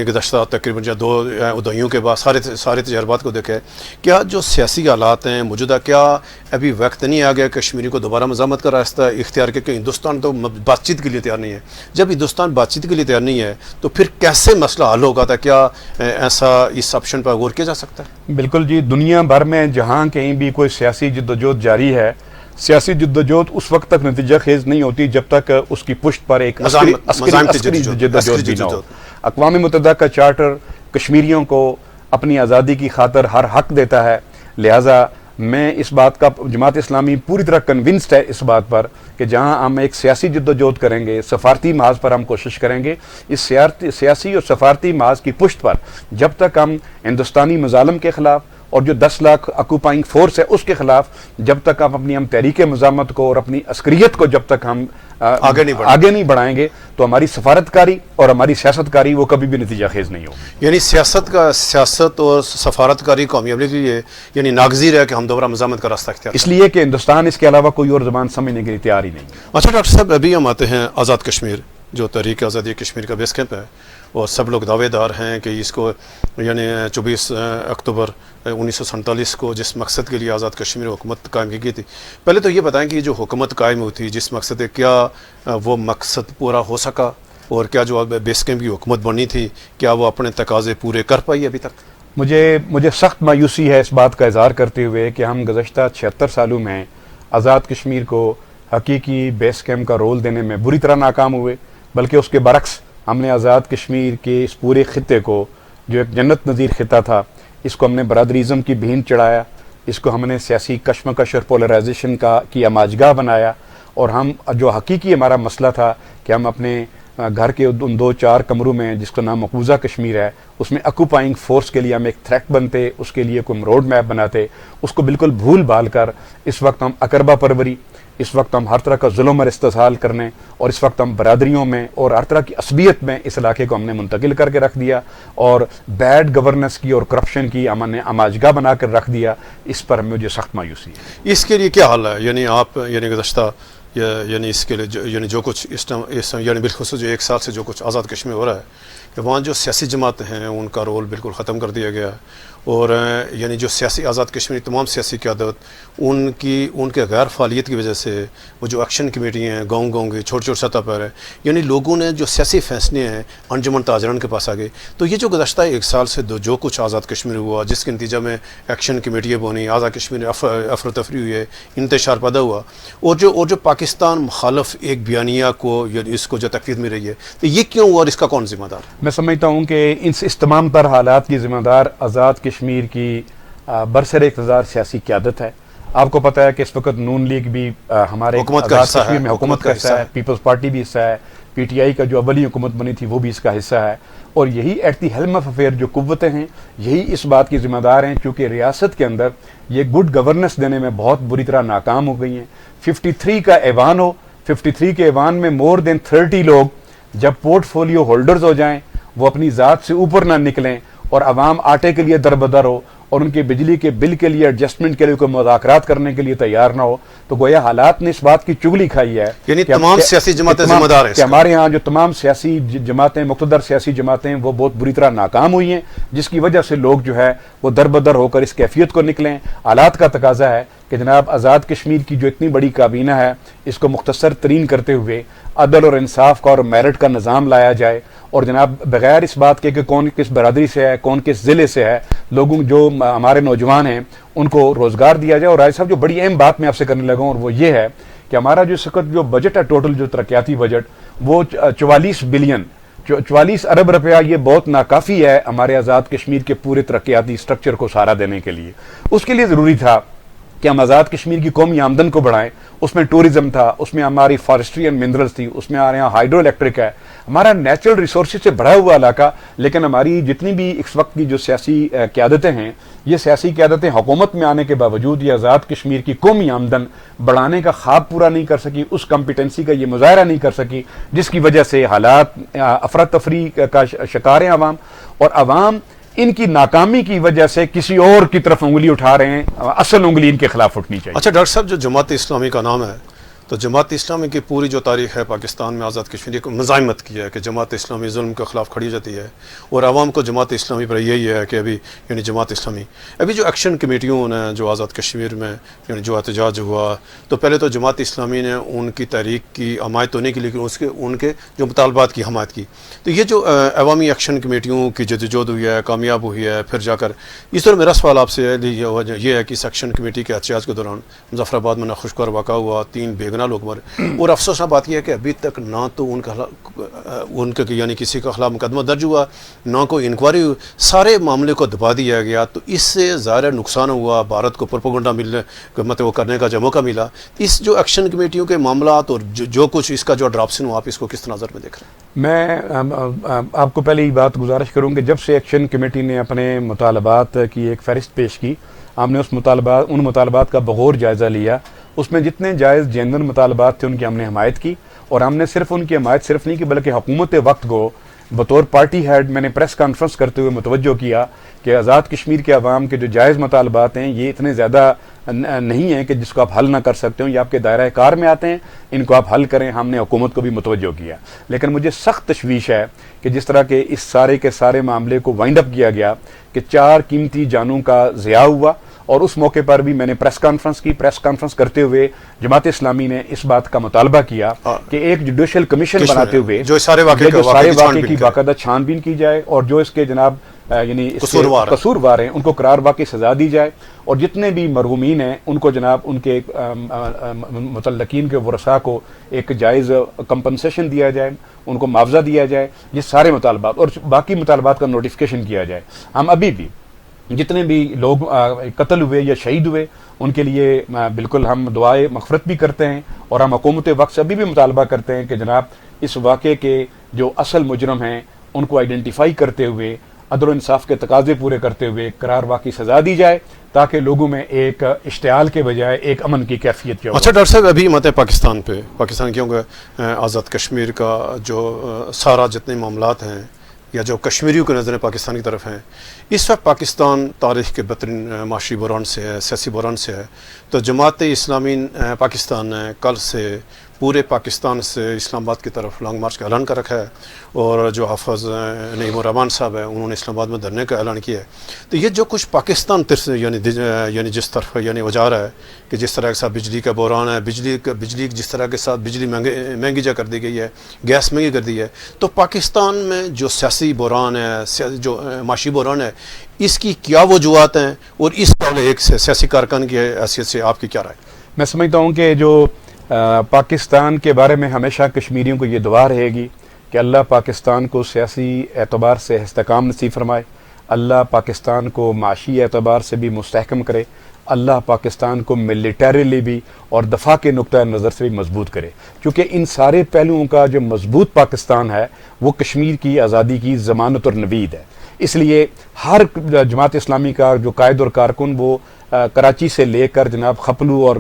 گزشتہ تقریباً 2 ادائیوں کے بعد سارے تجربات کو دیکھیں, کیا جو سیاسی حالات ہیں موجودہ, کیا ابھی وقت نہیں آ گیا کشمیری کو دوبارہ مزاحمت کا راستہ اختیار کیا کہ ہندوستان تو بات چیت کے لیے تیار نہیں ہے؟ جب ہندوستان بات چیت کے لیے تیار نہیں ہے تو پھر کیسے مسئلہ حل ہوگا تھا؟ کیا ایسا اس آپشن پر غور کیا جا سکتا ہے؟ بالکل جی, دنیا بھر میں جہاں کہیں بھی کوئی سیاسی جدوجہد جاری ہے, سیاسی جدوجہد اس وقت تک نتیجہ خیز نہیں ہوتی جب تک اس کی پشت پر ایک عسکری جدوجہد بھی نہ ہو. اقوام متحدہ کا چارٹر کشمیریوں کو اپنی آزادی کی خاطر ہر حق دیتا ہے, لہٰذا میں اس بات کا جماعت اسلامی پوری طرح کنونسڈ ہے اس بات پر کہ جہاں ہم ایک سیاسی جدوجہد کریں گے, سفارتی محاذ پر ہم کوشش کریں گے, اس سیاسی اور سفارتی محاذ کی پشت پر جب تک ہم ہندوستانی مظالم کے خلاف اور جو 10 لاکھ آکوپائنگ فورس ہے اس کے خلاف جب تک ہم اپنی تحریک مزاحمت کو اور اپنی عسکریت کو جب تک ہم آگے نہیں بڑھائیں گے تو ہماری سفارتکاری اور ہماری سیاستکاری وہ کبھی بھی نتیجہ خیز نہیں ہوگی. یعنی سیاست اور سفارتکاری کامیابی کے لیے یعنی ناگزیر ہے کہ ہم دوبارہ مزاحمت کا راستہ اختیار اس لیے کہ ہندوستان اس کے علاوہ کوئی اور زبان سمجھنے کے لیے تیار ہی نہیں. اچھا ڈاکٹر صاحب, ابھی ہم آتے ہیں آزاد کشمیر جو تحریک آزادی کشمیر کا بیس کیمپ ہے, اور سب لوگ دعوے دار ہیں کہ اس کو یعنی 24 اکتوبر 1947 کو جس مقصد کے لیے آزاد کشمیر حکومت قائم کی گئی تھی, پہلے تو یہ بتائیں کہ یہ جو حکومت قائم ہوئی تھی جس مقصد ہے, کیا وہ مقصد پورا ہو سکا, اور کیا جو بیس کیمپ کی حکومت بنی تھی کیا وہ اپنے تقاضے پورے کر پائی ابھی تک؟ مجھے سخت مایوسی ہے اس بات کا اظہار کرتے ہوئے کہ ہم گزشتہ 76 سالوں میں آزاد کشمیر کو حقیقی بیس کیمپ کا رول دینے میں بری طرح ناکام ہوئے, بلکہ اس کے برعکس ہم نے آزاد کشمیر کے اس پورے خطے کو جو ایک جنت نظیر خطہ تھا اس کو ہم نے برادریزم کی بھین چڑھایا, اس کو ہم نے سیاسی کشمکش اور پولرائزیشن کی اماجگاہ بنایا, اور ہم جو حقیقی ہمارا مسئلہ تھا کہ ہم اپنے گھر کے ان 2-4 کمروں میں جس کا نام مقبوضہ کشمیر ہے اس میں آکوپائنگ فورس کے لیے ہم ایک تھریٹ بنتے, اس کے لیے کوئی روڈ میپ بناتے, اس کو بالکل بھول بھال کر اس وقت ہم اقربا پروری, اس وقت ہم ہر طرح کا ظلم اور استحصال کرنے, اور اس وقت ہم برادریوں میں اور ہر طرح کی عصبیت میں اس علاقے کو ہم نے منتقل کر کے رکھ دیا, اور بیڈ گورننس کی اور کرپشن کی ہم نے اماجگاہ بنا کر رکھ دیا. اس پر مجھے سخت مایوسی ہے. اس کے لیے کیا حل ہے؟ یعنی آپ یعنی گزشتہ یعنی اس کے لیے یعنی جو کچھ یعنی بالخصوص جو 1 سال سے جو کچھ آزاد کشمیر ہو رہا ہے کہ وہاں جو سیاسی جماعتیں ہیں ان کا رول بالکل ختم کر دیا گیا ہے, اور یعنی جو سیاسی آزاد کشمیر تمام سیاسی قیادت ان کے غیر فعالیت کی وجہ سے وہ جو ایکشن کمیٹی ہیں گاؤں کی چھوٹی سطح پر ہے، یعنی لوگوں نے جو سیاسی فیصلے ہیں انجمن تاجران کے پاس آ گئے. تو یہ جو گزشتہ 1 سال سے جو کچھ آزاد کشمیر ہوا، جس کے نتیجہ میں ایکشن کمیٹیاں بنی، آزاد کشمیر میں افرتفری ہوئی ہے، انتشار پیدا ہوا، اور جو پاکستان مخالف ایک بیانیہ کو یعنی اس کو جو تقویت مل رہی ہے، تو یہ کیوں ہوا اور اس کا کون ذمہ دار؟ میں سمجھتا ہوں کہ اس تمام تر حالات کی ذمہ دار آزاد کشمیر کی برسر اقتدار سیاسی قیادت ہے. آپ کو پتہ ہے کہ اس وقت نون لیگ بھی ہمارے حکومت کا حصہ ہے، حکومت کا حصہ ہے، پیپلز پارٹی بھی حصہ ہے، پی ٹی آئی کا جو اولی حکومت بنی تھی وہ بھی اس کا حصہ ہے. اور یہی at the helm of affair جو قوتیں ہیں یہی اس بات کی ذمہ دار ہیں چونکہ ریاست کے اندر یہ گڈ گورننس دینے میں بہت بری طرح ناکام ہو گئی ہیں. 53 کا ایوان ہو، 53 کے ایوان میں مور دین 30 لوگ جب پورٹ فولیو ہولڈرز ہو جائیں، وہ اپنی ذات سے اوپر نہ نکلیں اور عوام آٹے کے لیے دربدر ہو اور ان کے بجلی کے بل کے لیے ایڈجسٹمنٹ کے لیے کوئی مذاکرات کرنے کے لیے تیار نہ ہو، تو گویا حالات نے اس بات کی چگلی کھائی ہے. یعنی تمام سیاسی جماعتیں ذمہ دار ہیں کہ ہمارے ہاں جو تمام سیاسی جماعتیں، مقتدر سیاسی جماعتیں وہ بہت بری طرح ناکام ہوئی ہیں، جس کی وجہ سے لوگ جو ہے وہ دربدر ہو کر اس کیفیت کو نکلیں. حالات کا تقاضا ہے کہ جناب آزاد کشمیر کی جو اتنی بڑی کابینہ ہے اس کو مختصر ترین کرتے ہوئے عدل اور انصاف کا اور میرٹ کا نظام لایا جائے، اور جناب بغیر اس بات کے کہ کون کس برادری سے ہے، کون کس ضلع سے ہے، لوگوں جو ہمارے نوجوان ہیں ان کو روزگار دیا جائے. اور راج صاحب جو بڑی اہم بات میں آپ سے کرنے لگا ہوں اور وہ یہ ہے کہ ہمارا جو اس وقت جو بجٹ ہے ٹوٹل جو ترقیاتی بجٹ وہ 44 بلین 44 ارب روپیہ، یہ بہت ناکافی ہے ہمارے آزاد کشمیر کے پورے ترقیاتی سٹرکچر کو سہارا دینے کے لیے. اس کے لیے ضروری تھا کہ ہم آزاد کشمیر کی قومی آمدن کو بڑھائیں. اس میں ٹورزم تھا، اس میں ہماری فارسٹری اینڈ منرلز تھی، اس میں ہمارے یہاں ہائیڈرو الیکٹرک ہے، ہمارا نیچرل ریسورسز سے بڑھا ہوا علاقہ. لیکن ہماری جتنی بھی اس وقت کی جو سیاسی قیادتیں ہیں، یہ سیاسی قیادتیں حکومت میں آنے کے باوجود یہ آزاد کشمیر کی قومی آمدن بڑھانے کا خواب پورا نہیں کر سکی، اس کمپیٹنسی کا یہ مظاہرہ نہیں کر سکی، جس کی وجہ سے حالات افراتفری کا شکار ہیں عوام. اور عوام ان کی ناکامی کی وجہ سے کسی اور کی طرف انگلی اٹھا رہے ہیں، اصل انگلی ان کے خلاف اٹھنی چاہیے. اچھا ڈاکٹر صاحب، جو جماعت اسلامی کا نام ہے، تو جماعت اسلامی کی پوری جو تاریخ ہے پاکستان میں آزاد کشمیر کو مزاحمت کیا ہے کہ جماعت اسلامی ظلم کے خلاف کھڑی جاتی ہے، اور عوام کو جماعت اسلامی پر یہی ہے کہ یعنی جماعت اسلامی ابھی جو ایکشن کمیٹیوں نے جو آزاد کشمیر میں یعنی جو احتجاج ہوا، تو پہلے تو جماعت اسلامی نے ان کی تحریک کی حمایت تو نہیں کی لیکن ان کے جو مطالبات کی حمایت کی. تو یہ جو عوامی ایکشن کمیٹیوں کی جدوجہد ہوئی ہے، کامیاب ہوئی ہے، پھر جا کر اس طرح میرا سوال آپ سے یہ ہے کہ اس ایکشن کمیٹی کے احتجاج کے دوران مظفر آباد میں ناخوشگوار واقعہ ہوا، 3 بیگناہ لوگ مرے، اور افسوسناک بات یہ ہے کہ ابھی تک نہ تو ان کے یعنی کسی کے خلاف مقدمہ درج ہوا، نہ کوئی انکوائری ہوئی، سارے معاملے کو دبا دیا گیا. تو اس سے ظاہر نقصان ہوا، بھارت کو پروپیگنڈا ملنے مطلب وہ کرنے کا جو موقع ملا. اس جو ایکشن کمیٹیوں کے معاملات اور جو کچھ اس کا جو ڈراپسن ہوا، آپ اس کو کس نظر میں دیکھ رہے ہیں؟ میں آپ کو پہلے ہی بات گزارش کروں کہ جب سے ایکشن کمیٹی نے اپنے مطالبات کی ایک فہرست پیش کی، ہم نے ان مطالبات کا بغور جائزہ لیا. اس میں جتنے جائز جینرل مطالبات تھے ان کی ہم نے حمایت کی، اور ہم نے صرف ان کی حمایت صرف نہیں کی بلکہ حکومت وقت کو بطور پارٹی ہیڈ میں نے پریس کانفرنس کرتے ہوئے متوجہ کیا کہ آزاد کشمیر کے عوام کے جو جائز مطالبات ہیں یہ اتنے زیادہ نہیں ہیں کہ جس کو آپ حل نہ کر سکتے ہوں، یہ آپ کے دائرہ کار میں آتے ہیں، ان کو آپ حل کریں. ہم نے حکومت کو بھی متوجہ کیا، لیکن مجھے سخت تشویش ہے کہ جس طرح کے اس سارے کے سارے معاملے کو وائنڈ اپ کیا گیا کہ 4 قیمتی جانوں کا ضیاع ہوا. اور اس موقع پر بھی میں نے پریس کانفرنس کرتے ہوئے جماعت اسلامی نے اس بات کا مطالبہ کیا کہ ایک جوڈیشل کمیشن بناتے ہوئے جو سارے واقعے کی باقاعدہ چھان بین کی جائے، اور جو اس کے جناب یعنی قصوروار ہیں ان کو قرار واقعی سزا دی جائے، اور جتنے بھی مرحومین ہیں ان کو جناب ان کے متعلقین کے ورثاء کو ایک جائز کمپنسیشن دیا جائے، ان کو معاوضہ دیا جائے. یہ سارے مطالبات اور باقی مطالبات کا نوٹیفیکیشن کیا جائے. ہم ابھی بھی جتنے بھی لوگ قتل ہوئے یا شہید ہوئے ان کے لیے بالکل ہم دعائے مغفرت بھی کرتے ہیں، اور ہم حکومت وقت سے ابھی بھی مطالبہ کرتے ہیں کہ جناب اس واقعے کے جو اصل مجرم ہیں ان کو آئیڈینٹیفائی کرتے ہوئے عدل و انصاف کے تقاضے پورے کرتے ہوئے قرار واقعی سزا دی جائے، تاکہ لوگوں میں ایک اشتعال کے بجائے ایک امن کی کیفیت کی. اچھا ڈاکٹر صاحب، ابھی پاکستان کیونکہ آزاد کشمیر کا جو سارا جتنے معاملات ہیں یا جو کشمیریوں کی نظریں پاکستان کی طرف ہیں، اس وقت پاکستان تاریخ کے بدترین معاشی بحران سے ہے، سیاسی بحران سے ہے. تو جماعت اسلامی پاکستان نے کل سے پورے پاکستان سے اسلام آباد کی طرف لانگ مارچ کا اعلان کر رکھا ہے، اور جو حافظ نعیم الرحمان صاحب ہیں انہوں نے اسلام آباد میں دھرنے کا اعلان کیا ہے. تو یہ جو کچھ پاکستان یعنی جس طرف وہ جا رہا ہے کہ جس طرح کے ساتھ بجلی کا بحران ہے، بجلی جس طرح کے ساتھ بجلی مہنگی جا کر دی گئی ہے، گیس مہنگی کر دی ہے، تو پاکستان میں جو سیاسی بحران ہے، جو معاشی بحران ہے، اس کی کیا وجوہات ہیں، اور اس قابل ایک سیاسی کارکن کی حیثیت سے آپ کی کیا رائے؟ میں سمجھتا ہوں کہ جو پاکستان کے بارے میں ہمیشہ کشمیریوں کو یہ دعا رہے گی کہ اللہ پاکستان کو سیاسی اعتبار سے استحکام نصیب فرمائے، اللہ پاکستان کو معاشی اعتبار سے بھی مستحکم کرے، اللہ پاکستان کو ملیٹریلی بھی اور دفاع کے نقطہ نظر سے بھی مضبوط کرے. کیونکہ ان سارے پہلوؤں کا جو مضبوط پاکستان ہے وہ کشمیر کی آزادی کی ضمانت اور نوید ہے. اس لیے ہر جماعت اسلامی کا جو قائد اور کارکن وہ کراچی سے لے کر جناب خپلو اور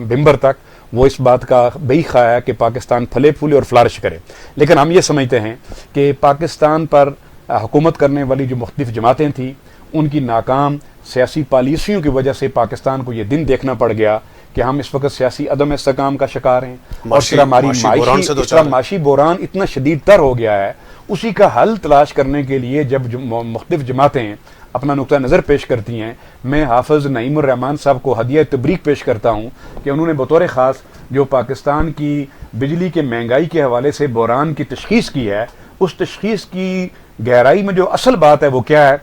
بھمبر تک وہ اس بات کا بے خواہ ہے کہ پاکستان پھلے پھولے اور فلارش کرے. لیکن ہم یہ سمجھتے ہیں کہ پاکستان پر حکومت کرنے والی جو مختلف جماعتیں تھیں ان کی ناکام سیاسی پالیسیوں کی وجہ سے پاکستان کو یہ دن دیکھنا پڑ گیا کہ ہم اس وقت سیاسی عدم استحکام کا شکار ہیں، اور اس طرح معاشی بحران اتنا شدید تر ہو گیا ہے. اسی کا حل تلاش کرنے کے لیے جب مختلف جماعتیں اپنا نقطہ نظر پیش کرتی ہیں، میں حافظ نعیم الرحمان صاحب کو ہدیہ تبریک پیش کرتا ہوں کہ انہوں نے بطور خاص جو پاکستان کی بجلی کے مہنگائی کے حوالے سے بحران کی تشخیص کی ہے، اس تشخیص کی گہرائی میں جو اصل بات ہے وہ کیا ہے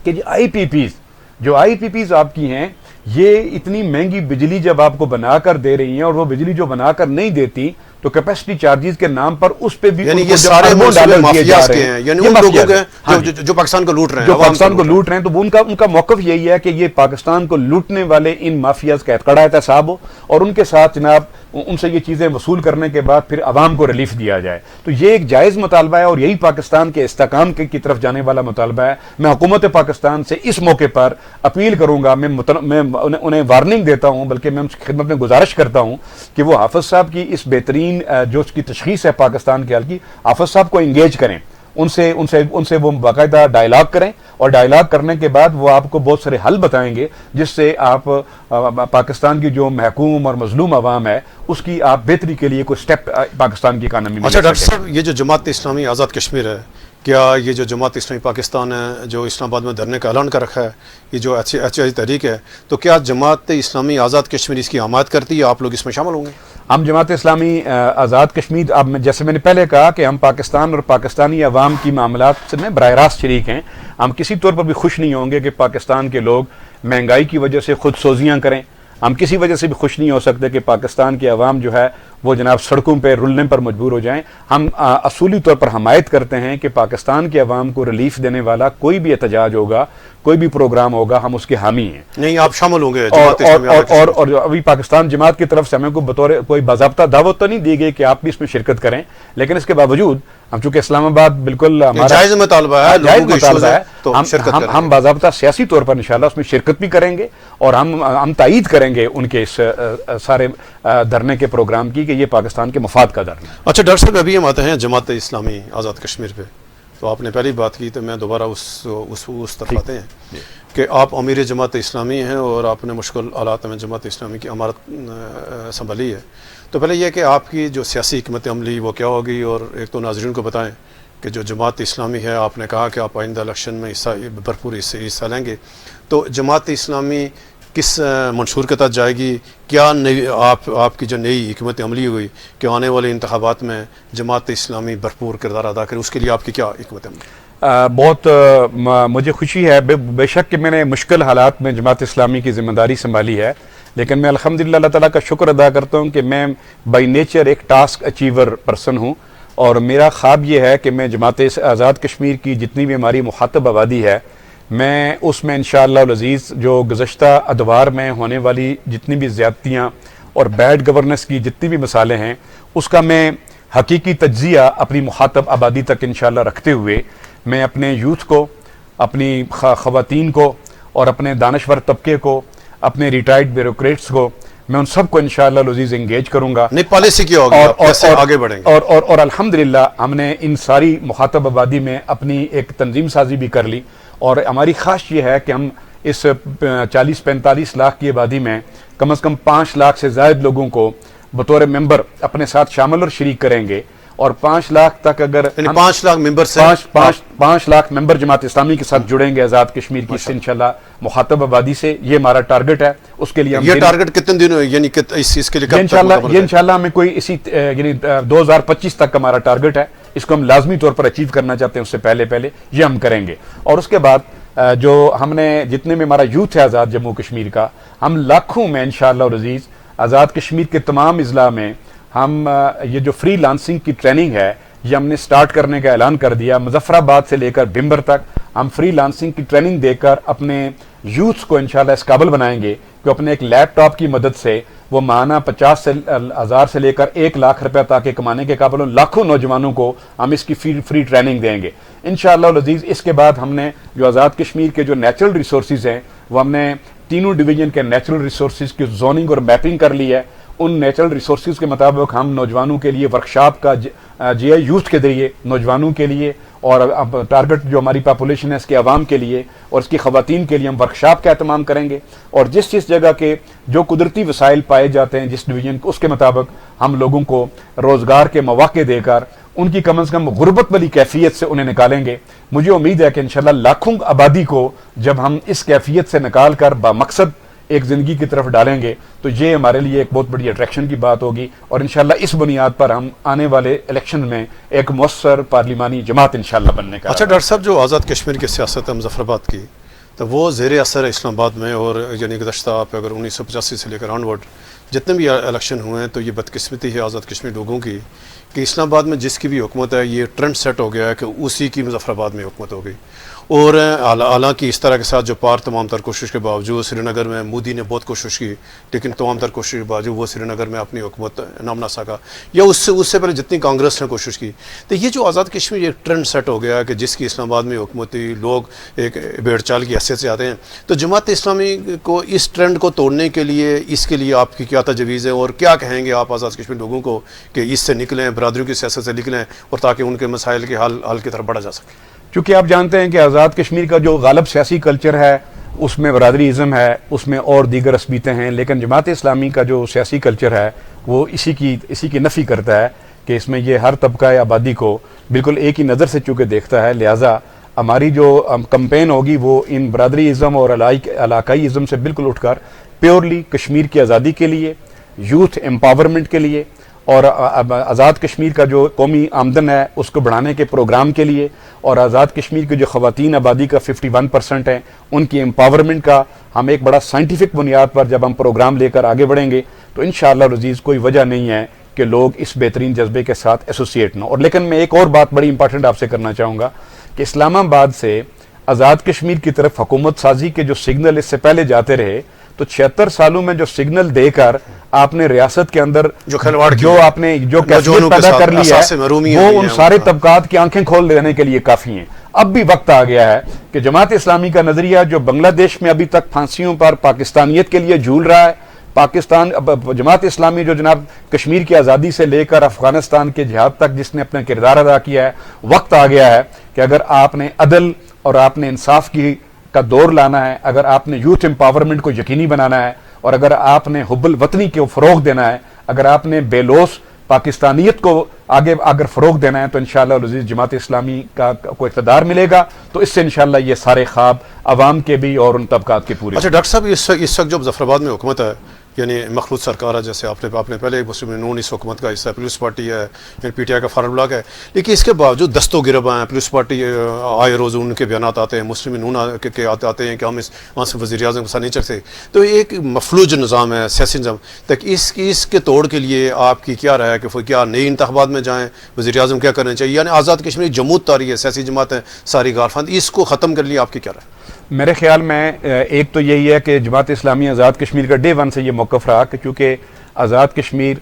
کہ جو آئی پی پیز آپ کی ہیں، یہ اتنی مہنگی بجلی جب آپ کو بنا کر دے رہی ہیں، اور وہ بجلی جو بنا کر نہیں دیتی تو کیپیسٹی چارجز کے نام پر اس پہ بھی یعنی یہ سارے مافیاز کے ہیں، یعنی ان لوگوں کے جو پاکستان کو لوٹ رہے ہیں، جو پاکستان کو لوٹ رہے ہیں. تو ان کا موقف یہی ہے کہ یہ پاکستان کو لوٹنے والے ان مافیاز کا کڑا احتساب ہو، اور ان کے ساتھ جناب ان سے یہ چیزیں وصول کرنے کے بعد پھر عوام کو ریلیف دیا جائے. تو یہ ایک جائز مطالبہ ہے، اور یہی پاکستان کے استحکام کی طرف جانے والا مطالبہ ہے. میں حکومت پاکستان سے اس موقع پر اپیل کروں گا، میں انہیں وارننگ دیتا ہوں، بلکہ میں ان کی خدمت میں گزارش کرتا ہوں کہ وہ حافظ صاحب کی اس بہترین جو اس کی تشخیص ہے پاکستان کے حل کی، حافظ صاحب کو انگیج کریں، ان سے وہ باقاعدہ ڈائلاگ کریں، اور ڈائلاگ کرنے کے بعد وہ آپ کو بہت سارے حل بتائیں گے جس سے آپ پاکستان کی جو محکوم اور مظلوم عوام ہے اس کی آپ بہتری کے لیے کوئی سٹیپ پاکستان کی اکانومی میں. اچھا ڈاکٹر صاحب، یہ جو جماعت اسلامی آزاد کشمیر ہے، کیا یہ جو جماعت اسلامی پاکستان ہے جو اسلام آباد میں دھرنے کا اعلان کر رکھا ہے، یہ جو اچھی تحریک ہے، تو کیا جماعت اسلامی آزاد کشمیر اس کی حمایت کرتی ہے؟ آپ لوگ اس میں شامل ہوں گے؟ ہم جماعت اسلامی آزاد کشمیر، اب جیسے میں نے پہلے کہا کہ ہم پاکستان اور پاکستانی عوام کی معاملات میں براہ راست شریک ہیں. ہم کسی طور پر بھی خوش نہیں ہوں گے کہ پاکستان کے لوگ مہنگائی کی وجہ سے خود سوزیاں کریں. ہم کسی وجہ سے بھی خوش نہیں ہو سکتے کہ پاکستان کے عوام جو ہے وہ جناب سڑکوں پہ رلنے پر مجبور ہو جائیں. ہم اصولی طور پر حمایت کرتے ہیں کہ پاکستان کے عوام کو ریلیف دینے والا کوئی بھی احتجاج ہوگا، کوئی بھی پروگرام ہوگا، ہم اس کے حامی ہیں. نہیں، آپ شامل ہوں گے؟ اور ابھی پاکستان جماعت کی طرف سے ہمیں کو بطور کوئی باضابطہ دعوت تو نہیں دی گئی کہ آپ بھی اس میں شرکت کریں، لیکن اس کے باوجود ہم چونکہ اسلام آباد بالکل جائز مطالبہ ہے، ہم باضابطہ سیاسی طور پر انشاءاللہ اس میں شرکت بھی کریں گے، اور ہم تائید کریں گے ان کے اس سارے دھرنے کے پروگرام کی کہ یہ پاکستان کے مفاد کا دھرنا ہے. اچھا ڈاکٹر صاحب، ابھی ہم آتے ہیں جماعت اسلامی آزاد کشمیر پہ. تو آپ نے پہلی بات کی تو میں دوبارہ اس طرف آتے ہیں کہ آپ امیر جماعت اسلامی ہیں اور آپ نے مشکل حالات میں جماعت اسلامی کی امارت سنبھالی ہے. تو پہلے یہ کہ آپ کی جو سیاسی حکمت عملی وہ کیا ہوگی، اور ایک تو ناظرین کو بتائیں کہ جو جماعت اسلامی ہے، آپ نے کہا کہ آپ آئندہ الیکشن میں بھرپور حصہ لیں گے، تو جماعت اسلامی کس منشور کے تحت جائے گی؟ کیا آپ کی جو نئی حکمت عملی ہوئی کہ آنے والے انتخابات میں جماعت اسلامی بھرپور کردار ادا کرے، اس کے لیے آپ کی کیا حکمت عملی؟ بہت مجھے خوشی ہے، بے شک کہ میں نے مشکل حالات میں جماعت اسلامی کی ذمہ داری سنبھالی ہے، لیکن میں الحمدللہ اللہ تعالیٰ کا شکر ادا کرتا ہوں کہ میں بائی نیچر ایک ٹاسک اچیور پرسن ہوں، اور میرا خواب یہ ہے کہ میں جماعت آزاد کشمیر کی جتنی بھی ہماری مخاطب آبادی ہے، میں اس میں انشاءاللہ العزیز جو گزشتہ ادوار میں ہونے والی جتنی بھی زیادتیاں اور بیڈ گورننس کی جتنی بھی مثالیں ہیں، اس کا میں حقیقی تجزیہ اپنی مخاطب آبادی تک انشاءاللہ رکھتے ہوئے میں اپنے یوتھ کو، اپنی خواتین کو، اور اپنے دانشور طبقے کو، اپنے ریٹائرڈ بیوروکریٹس کو، میں ان سب کو انشاءاللہ العزیز انگیج کروں گا. نہیں پالیسی کیا ہوگی، کیسے آگے بڑھیں گے؟ اور الحمدللہ ہم نے ان ساری مخاطب آبادی میں اپنی ایک تنظیم سازی بھی کر لی، اور ہماری خواہش یہ ہے کہ ہم اس 40-45 لاکھ کی آبادی میں کم از کم 5 لاکھ سے زائد لوگوں کو بطور ممبر اپنے ساتھ شامل اور شریک کریں گے، اور 5 لاکھ تک اگر 5 لاکھ ممبر سے 5 لاکھ ممبر جماعت اسلامی کے ساتھ جڑیں گے آزاد کشمیر کی سے انشاءاللہ مخاطب آبادی سے، یہ ہمارا ٹارگٹ ہے. اس کے لیے یہ ٹارگٹ کتنے دن یعنی اس کے لیے انشاءاللہ ہمیں کوئی اسی یعنی 2025 تک کا ہمارا ٹارگٹ ہے. اس کو ہم لازمی طور پر اچیو کرنا چاہتے ہیں، اس سے پہلے یہ ہم کریں گے. اور اس کے بعد جو ہم نے جتنے میں ہمارا یوتھ ہے آزاد جموں کشمیر کا، ہم لاکھوں میں انشاءاللہ العزیز آزاد کشمیر کے تمام اضلاع میں ہم یہ جو فری لانسنگ کی ٹریننگ ہے یہ ہم نے سٹارٹ کرنے کا اعلان کر دیا. مظفر آباد سے لے کر بھمبر تک ہم فری لانسنگ کی ٹریننگ دے کر اپنے یوتھ کو انشاءاللہ اس قابل بنائیں گے کہ اپنے ایک لیپ ٹاپ کی مدد سے وہ ماہانہ 50,000 سے لے کر 1 لاکھ روپے تاکہ کمانے کے قابل ہوں. لاکھوں نوجوانوں کو ہم اس کی فری ٹریننگ دیں گے انشاءاللہ العزیز. اس کے بعد ہم نے جو آزاد کشمیر کے جو نیچرل ریسورسز ہیں وہ ہم نے تینوں ڈویژن کے نیچرل ریسورسز کی زوننگ اور میپنگ کر لی ہے. ان نیچرل ریسورسز کے مطابق ہم نوجوانوں کے لیے ورکشاپ کا جی آئی یوتھ کے ذریعے نوجوانوں کے لیے، اور اب ٹارگٹ جو ہماری پاپولیشن ہے اس کے عوام کے لیے اور اس کی خواتین کے لیے ہم ورکشاپ کا اہتمام کریں گے. اور جس جگہ کے جو قدرتی وسائل پائے جاتے ہیں جس ڈویژن کو، اس کے مطابق ہم لوگوں کو روزگار کے مواقع دے کر ان کی کم از کم غربت والی کیفیت سے انہیں نکالیں گے. مجھے امید ہے کہ انشاءاللہ لاکھوں آبادی کو جب ہم اس کیفیت سے نکال کر بامقصد ایک زندگی کی طرف ڈالیں گے تو یہ ہمارے لیے ایک بہت بڑی اٹریکشن کی بات ہوگی. اور انشاءاللہ اس بنیاد پر ہم آنے والے الیکشن میں ایک مؤثر پارلیمانی جماعت انشاءاللہ بننے کا. اچھا ڈاکٹر صاحب، جو آزاد کشمیر کی سیاست ہے مظفر آباد کی، تو وہ زیر اثر ہے اسلام آباد میں، اور یعنی گزشتہ آپ اگر 1985 سے لے کر آنورڈ جتنے بھی الیکشن ہوئے ہیں تو یہ بدقسمتی ہے آزاد کشمیر لوگوں کی کہ اسلام آباد میں جس کی بھی حکومت ہے یہ ٹرینڈ سیٹ ہو گیا ہے کہ اسی کی مظفر آباد میں حکومت ہو گئی. اور حالانکہ اس طرح کے ساتھ جو تمام تر کوشش کے باوجود سری نگر میں مودی نے بہت کوشش کی، لیکن تمام تر کوشش کے باوجود وہ سری نگر میں اپنی حکومت نہ بنا سکا، یا اس سے پہلے جتنی کانگریس نے کوشش کی. تو یہ جو آزاد کشمیر ایک ٹرینڈ سیٹ ہو گیا ہے کہ جس کی اسلام آباد میں حکومتی لوگ ایک بھیڑ چال کی حیثیت سے آتے ہیں. تو جماعت اسلامی کو اس ٹرینڈ کو توڑنے کے لیے آپ کی کیا تجویز ہے، اور کیا کہیں گے آپ آزاد کشمیر لوگوں کو کہ اس سے نکلیں، برادریوں کی سیاست سے نکلیں، اور تاکہ ان کے مسائل کے حل کی طرف بڑھا جا سکے؟ چونکہ آپ جانتے ہیں کہ آزاد کشمیر کا جو غالب سیاسی کلچر ہے اس میں برادری ازم ہے، اس میں اور دیگر عصبیتیں ہیں، لیکن جماعت اسلامی کا جو سیاسی کلچر ہے وہ اسی کی نفی کرتا ہے کہ اس میں یہ ہر طبقہ آبادی کو بالکل ایک ہی نظر سے چونکہ دیکھتا ہے. لہٰذا ہماری جو کمپین ہوگی وہ ان برادری ازم اور علاقائی ازم سے بالکل اٹھ کر پیورلی کشمیر کی آزادی کے لیے، یوتھ امپاورمنٹ کے لیے، اور آزاد کشمیر کا جو قومی آمدن ہے اس کو بڑھانے کے پروگرام کے لیے، اور آزاد کشمیر کی جو خواتین آبادی کا 51% ہیں ان کی امپاورمنٹ کا ہم ایک بڑا سائنٹیفک بنیاد پر جب ہم پروگرام لے کر آگے بڑھیں گے تو انشاءاللہ العزیز کوئی وجہ نہیں ہے کہ لوگ اس بہترین جذبے کے ساتھ ایسوسیٹ نہ. اور لیکن میں ایک اور بات بڑی امپارٹنٹ آپ سے کرنا چاہوں گا کہ اسلام آباد سے آزاد کشمیر کی طرف حکومت سازی کے جو سگنل اس سے پہلے جاتے رہے تو 76 سالوں میں جو سگنل دے کر آپ نے ریاست کے اندر جو آپ نے جو کیفیت پیدا کر لی ہے وہ ان سارے طبقات کی آنکھیں کھول دینے کے لیے کافی ہیں. اب بھی وقت آ گیا ہے کہ جماعت اسلامی کا نظریہ جو بنگلہ دیش میں ابھی تک پھانسیوں پر پاکستانیت کے لیے جھول رہا ہے، جماعت اسلامی جو جناب کشمیر کی آزادی سے لے کر افغانستان کے جہاد تک جس نے اپنا کردار ادا کیا ہے، وقت آ گیا ہے کہ اگر آپ نے عدل اور آپ نے انصاف کا دور لانا ہے، اگر آپ نے یوتھ امپاورمنٹ کو یقینی بنانا ہے، اور اگر آپ نے حب الوطنی کو فروغ دینا ہے، اگر آپ نے بے لوث پاکستانیت کو آگے اگر فروغ دینا ہے تو انشاءاللہ العزیز جماعت اسلامی کا کو اقتدار ملے گا تو اس سے انشاءاللہ یہ سارے خواب عوام کے بھی اور ان طبقات کے پورے. اچھا ڈاکٹر صاحب، اس وقت جو مظفر آباد میں حکومت ہے یعنی مخلوط سرکار ہے، جیسے آپ نے پہلے مسلم نون اس حکومت کا حصہ ہے، پیپلز پارٹی ہے، یعنی پی ٹی آئی کا فارورڈ بلاک ہے، لیکن اس کے باوجود دست و گرباں ہیں. پیپلز پارٹی آئے روز ان کے بیانات آتے ہیں، مسلم نون کے آتے ہیں کہ ہم وہاں سے وزیر اعظم کے ساتھ نہیں چل سکتے. تو ایک مفلوج نظام ہے، سیاسی نظام. تک اس کے توڑ کے لیے آپ کی کیا رائے ہے کہ کیا نئے انتخابات میں جائیں، وزیر اعظم کیا کرنا چاہیے؟ یعنی آزاد کشمیر جمود تاری ہے، سیاسی جماعتیں ساری غارفند، اس کو ختم کر لیے آپ کی کیا رائے؟ میرے خیال میں ایک تو یہی ہے کہ جماعت اسلامی آزاد کشمیر کا ڈے ون سے یہ موقف رہا کہ چونکہ آزاد کشمیر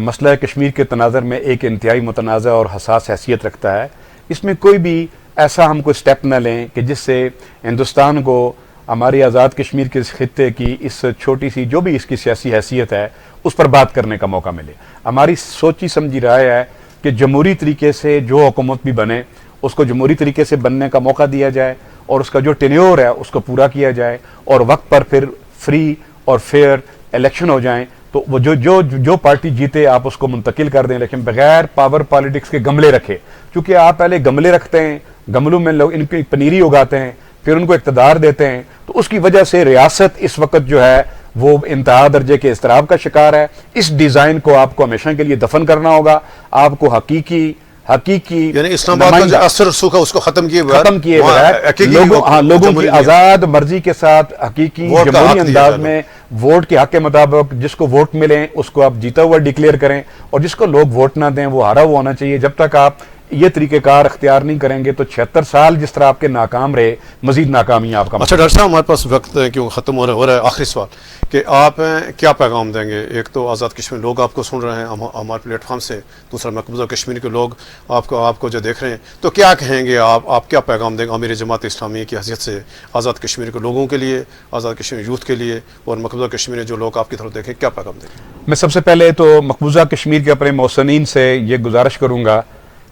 مسئلہ کشمیر کے تناظر میں ایک انتہائی متنازع اور حساس حیثیت رکھتا ہے. اس میں کوئی بھی ایسا ہم کوئی سٹیپ نہ لیں کہ جس سے ہندوستان کو ہماری آزاد کشمیر کے خطے کی اس چھوٹی سی جو بھی اس کی سیاسی حیثیت ہے اس پر بات کرنے کا موقع ملے. ہماری سوچی سمجھی رائے ہے کہ جمہوری طریقے سے جو حکومت بھی بنے اس کو جمہوری طریقے سے بننے کا موقع دیا جائے، اور اس کا جو ٹینیور ہے اس کو پورا کیا جائے اور وقت پر پھر فری اور فیئر الیکشن ہو جائیں، تو وہ جو پارٹی جیتے آپ اس کو منتقل کر دیں، لیکن بغیر پاور پالیٹکس کے گملے رکھے. چونکہ آپ پہلے گملے رکھتے ہیں، گملوں میں لوگ ان کی پنیری اگاتے ہیں، پھر ان کو اقتدار دیتے ہیں، تو اس کی وجہ سے ریاست اس وقت جو ہے وہ انتہا درجے کے اضطراب کا شکار ہے. اس ڈیزائن کو آپ کو ہمیشہ کے لیے دفن کرنا ہوگا. آپ کو حقیقی یعنی اسلام آباد کا جو اثر رسوخ ہے اس کو ختم کیے بغیر لوگوں کی آزاد مرضی کے ساتھ حقیقی جمہوری انداز میں ووٹ کے حق کے مطابق جس کو ووٹ ملیں اس کو آپ جیتا ہوا ڈکلیئر کریں، اور جس کو لوگ ووٹ نہ دیں وہ ہارا ہوا ہونا چاہیے. جب تک آپ یہ طریقہ کار اختیار نہیں کریں گے تو 76 سال جس طرح آپ کے ناکام رہے، مزید ناکامی آپ کا. اچھا ڈاکٹر صاحب، ہمارے پاس وقت کیوں ختم ہو رہا ہے، آخری سوال کہ آپ کیا پیغام دیں گے؟ ایک تو آزاد کشمیر لوگ آپ کو سن رہے ہیں ہمارے پلیٹ فارم سے، دوسرا مقبوضہ کشمیر کے لوگ آپ کو جو دیکھ رہے ہیں، تو کیا کہیں گے آپ کیا پیغام دیں گے امیر جماعت اسلامی کی حیثیت سے آزاد کشمیر کے لوگوں کے لیے، آزاد کشمیر یوتھ کے لیے، اور مقبوضہ کشمیر جو لوگ آپ کی طرف دیکھیں، کیا پیغام دیں گے؟ میں سب سے پہلے تو مقبوضہ کشمیر کے اپنے محسنین سے یہ گزارش کروں گا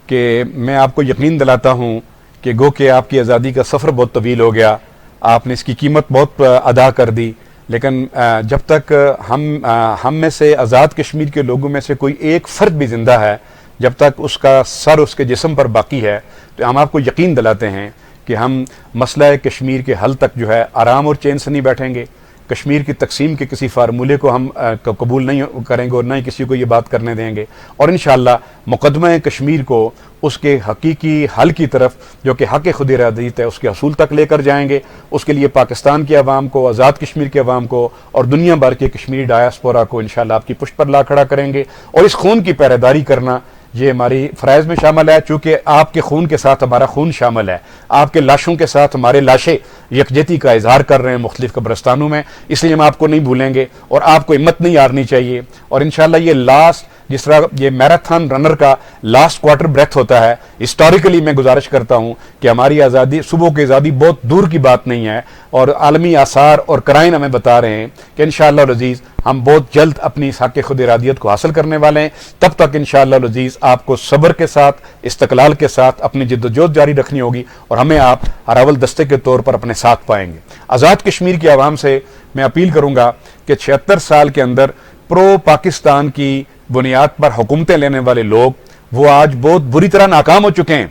کہ میں آپ کو یقین دلاتا ہوں کہ گو کہ آپ کی آزادی کا سفر بہت طویل ہو گیا، آپ نے اس کی قیمت بہت ادا کر دی، لیکن جب تک ہم میں سے آزاد کشمیر کے لوگوں میں سے کوئی ایک فرد بھی زندہ ہے، جب تک اس کا سر اس کے جسم پر باقی ہے، تو ہم آپ کو یقین دلاتے ہیں کہ ہم مسئلہ کشمیر کے حل تک جو ہے آرام اور چین سے نہیں بیٹھیں گے. کشمیر کی تقسیم کے کسی فارمولے کو ہم قبول نہیں کریں گے اور نہ ہی کسی کو یہ بات کرنے دیں گے، اور انشاءاللہ مقدمہ کشمیر کو اس کے حقیقی حل کی طرف جو کہ حق خود ارادیت ہے اس کے حصول تک لے کر جائیں گے. اس کے لیے پاکستان کی عوام کو، آزاد کشمیر کے عوام کو اور دنیا بھر کے کشمیری ڈایاسپورا کو انشاءاللہ آپ کی پشت پر لا کھڑا کریں گے. اور اس خون کی پہرےداری کرنا یہ ہماری فرائض میں شامل ہے، چونکہ آپ کے خون کے ساتھ ہمارا خون شامل ہے، آپ کے لاشوں کے ساتھ ہمارے لاشیں یکجہتی کا اظہار کر رہے ہیں مختلف قبرستانوں میں، اس لیے ہم آپ کو نہیں بھولیں گے اور آپ کو ہمت نہیں ہارنی چاہیے. اور انشاءاللہ یہ لاسٹ، جس طرح یہ میراتھن رنر کا لاسٹ کوارٹر بریتھ ہوتا ہے، ہسٹوریکلی میں گزارش کرتا ہوں کہ ہماری آزادی، صبح کی آزادی بہت دور کی بات نہیں ہے، اور عالمی آثار اور قرائن ہمیں بتا رہے ہیں کہ انشاءاللہ العزیز ہم بہت جلد اپنی اس حق خود ارادیت کو حاصل کرنے والے ہیں. تب تک انشاءاللہ العزیز آپ کو صبر کے ساتھ، استقلال کے ساتھ اپنی جد و جہد جاری رکھنی ہوگی، اور ہمیں آپ ہراول دستے کے طور پر اپنے ساتھ پائیں گے. آزاد کشمیر کی عوام سے میں اپیل کروں گا کہ 76 سال کے اندر پرو پاکستان کی بنیاد پر حکومتیں لینے والے لوگ وہ آج بہت بری طرح ناکام ہو چکے ہیں.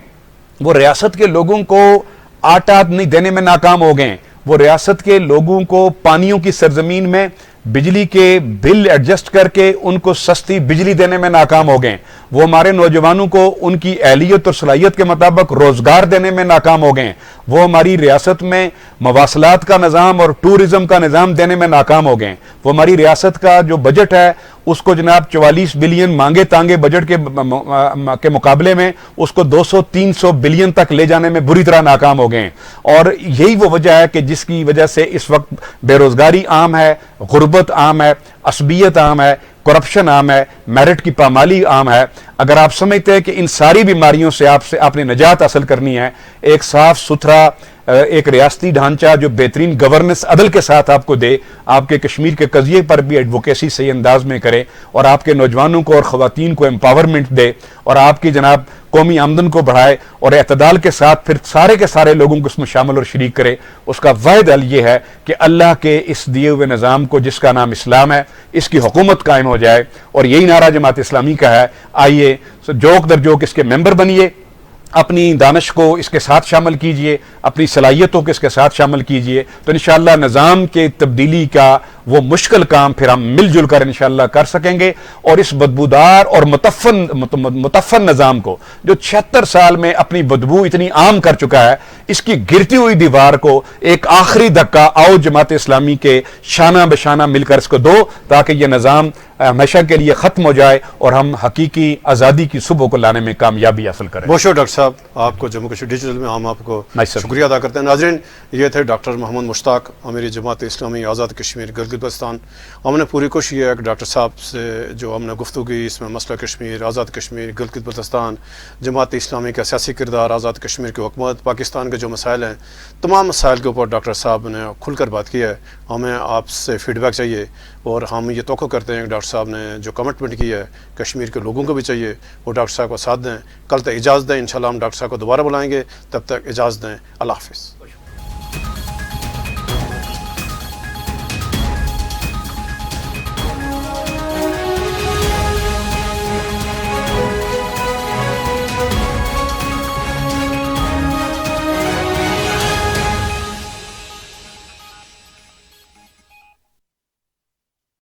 وہ ریاست کے لوگوں کو آٹا نہیں دینے میں ناکام ہو گئے ہیں، وہ ریاست کے لوگوں کو پانیوں کی سرزمین میں بجلی کے بل ایڈجسٹ کر کے ان کو سستی بجلی دینے میں ناکام ہو گئے. وہ ہمارے نوجوانوں کو ان کی اہلیت اور صلاحیت کے مطابق روزگار دینے میں ناکام ہو گئے. وہ ہماری ریاست میں مواصلات کا نظام اور ٹورزم کا نظام دینے میں ناکام ہو گئے. وہ ہماری ریاست کا جو بجٹ ہے اس کو جناب 44 بلین مانگے تانگے بجٹ کے مقابلے میں اس کو 200-300 بلین تک لے جانے میں بری طرح ناکام ہو گئے. اور یہی وہ وجہ ہے کہ جس کی وجہ سے اس وقت بے روزگاری عام ہے، غربت عام ہے، عصبیت عام ہے، کرپشن عام ہے، میرٹ کی پامالی عام ہے. اگر آپ سمجھتے ہیں کہ ان ساری بیماریوں سے آپ نے نجات حاصل کرنی ہے، ایک صاف ستھرا ایک ریاستی ڈھانچہ جو بہترین گورننس عدل کے ساتھ آپ کو دے، آپ کے کشمیر کے قضیے پر بھی ایڈوکیسی صحیح انداز میں کرے، اور آپ کے نوجوانوں کو اور خواتین کو امپاورمنٹ دے، اور آپ کی جناب قومی آمدن کو بڑھائے اور اعتدال کے ساتھ پھر سارے کے سارے لوگوں کو اس میں شامل اور شریک کرے، اس کا واحد حل یہ ہے کہ اللہ کے اس دیے ہوئے نظام کو جس کا نام اسلام ہے اس کی حکومت قائم ہو جائے. اور یہی نعرہ جماعت اسلامی کا ہے. آئیے جوک در جوک اس کے ممبر بنیے، اپنی دانش کو اس کے ساتھ شامل کیجئے، اپنی صلاحیتوں کو اس کے ساتھ شامل کیجئے، تو انشاءاللہ نظام کے تبدیلی کا وہ مشکل کام پھر ہم مل جل کر انشاءاللہ کر سکیں گے. اور اس بدبودار اور متفن نظام کو جو 76 سال میں اپنی بدبو اتنی عام کر چکا ہے، اس کی گرتی ہوئی دیوار کو ایک آخری دھکا آؤ جماعت اسلامی کے شانہ بشانہ مل کر اس کو دو، تاکہ یہ نظام ہمیشہ کے لیے ختم ہو جائے اور ہم حقیقی آزادی کی صبح کو لانے میں کامیابی حاصل کریں. بہت شکریہ ڈاکٹر صاحب، آپ کو جموں کشمیر ڈیجیٹل میں ہم آپ کو شکریہ ادا کرتے ہیں. ناظرین، یہ تھے ڈاکٹر محمد مشتاق، امیر جماعت اسلامی آزاد کشمیر گلگت بلتستان. ہم نے پوری کوشش یہ ہے کہ ڈاکٹر صاحب سے جو ہم نے گفتگو کی، اس میں مسئلہ کشمیر، آزاد کشمیر، گلگت بلتستان، جماعت اسلامی کا سیاسی کردار، آزاد کشمیر کی حکومت، پاکستان کے جو مسائل ہیں، تمام مسائل کے اوپر ڈاکٹر صاحب نے کھل کر بات کی ہے. ہمیں آپ سے فیڈ بیک چاہیے، اور ہم یہ توقع کرتے ہیں کہ ڈاکٹر صاحب نے جو کمٹمنٹ کی ہے کشمیر کے لوگوں کو بھی چاہیے وہ ڈاکٹر صاحب کو ساتھ دیں. کل تک اجازت دیں، انشاءاللہ ہم ڈاکٹر صاحب کو دوبارہ بلائیں گے. تب تک اجازت دیں. اللہ حافظ.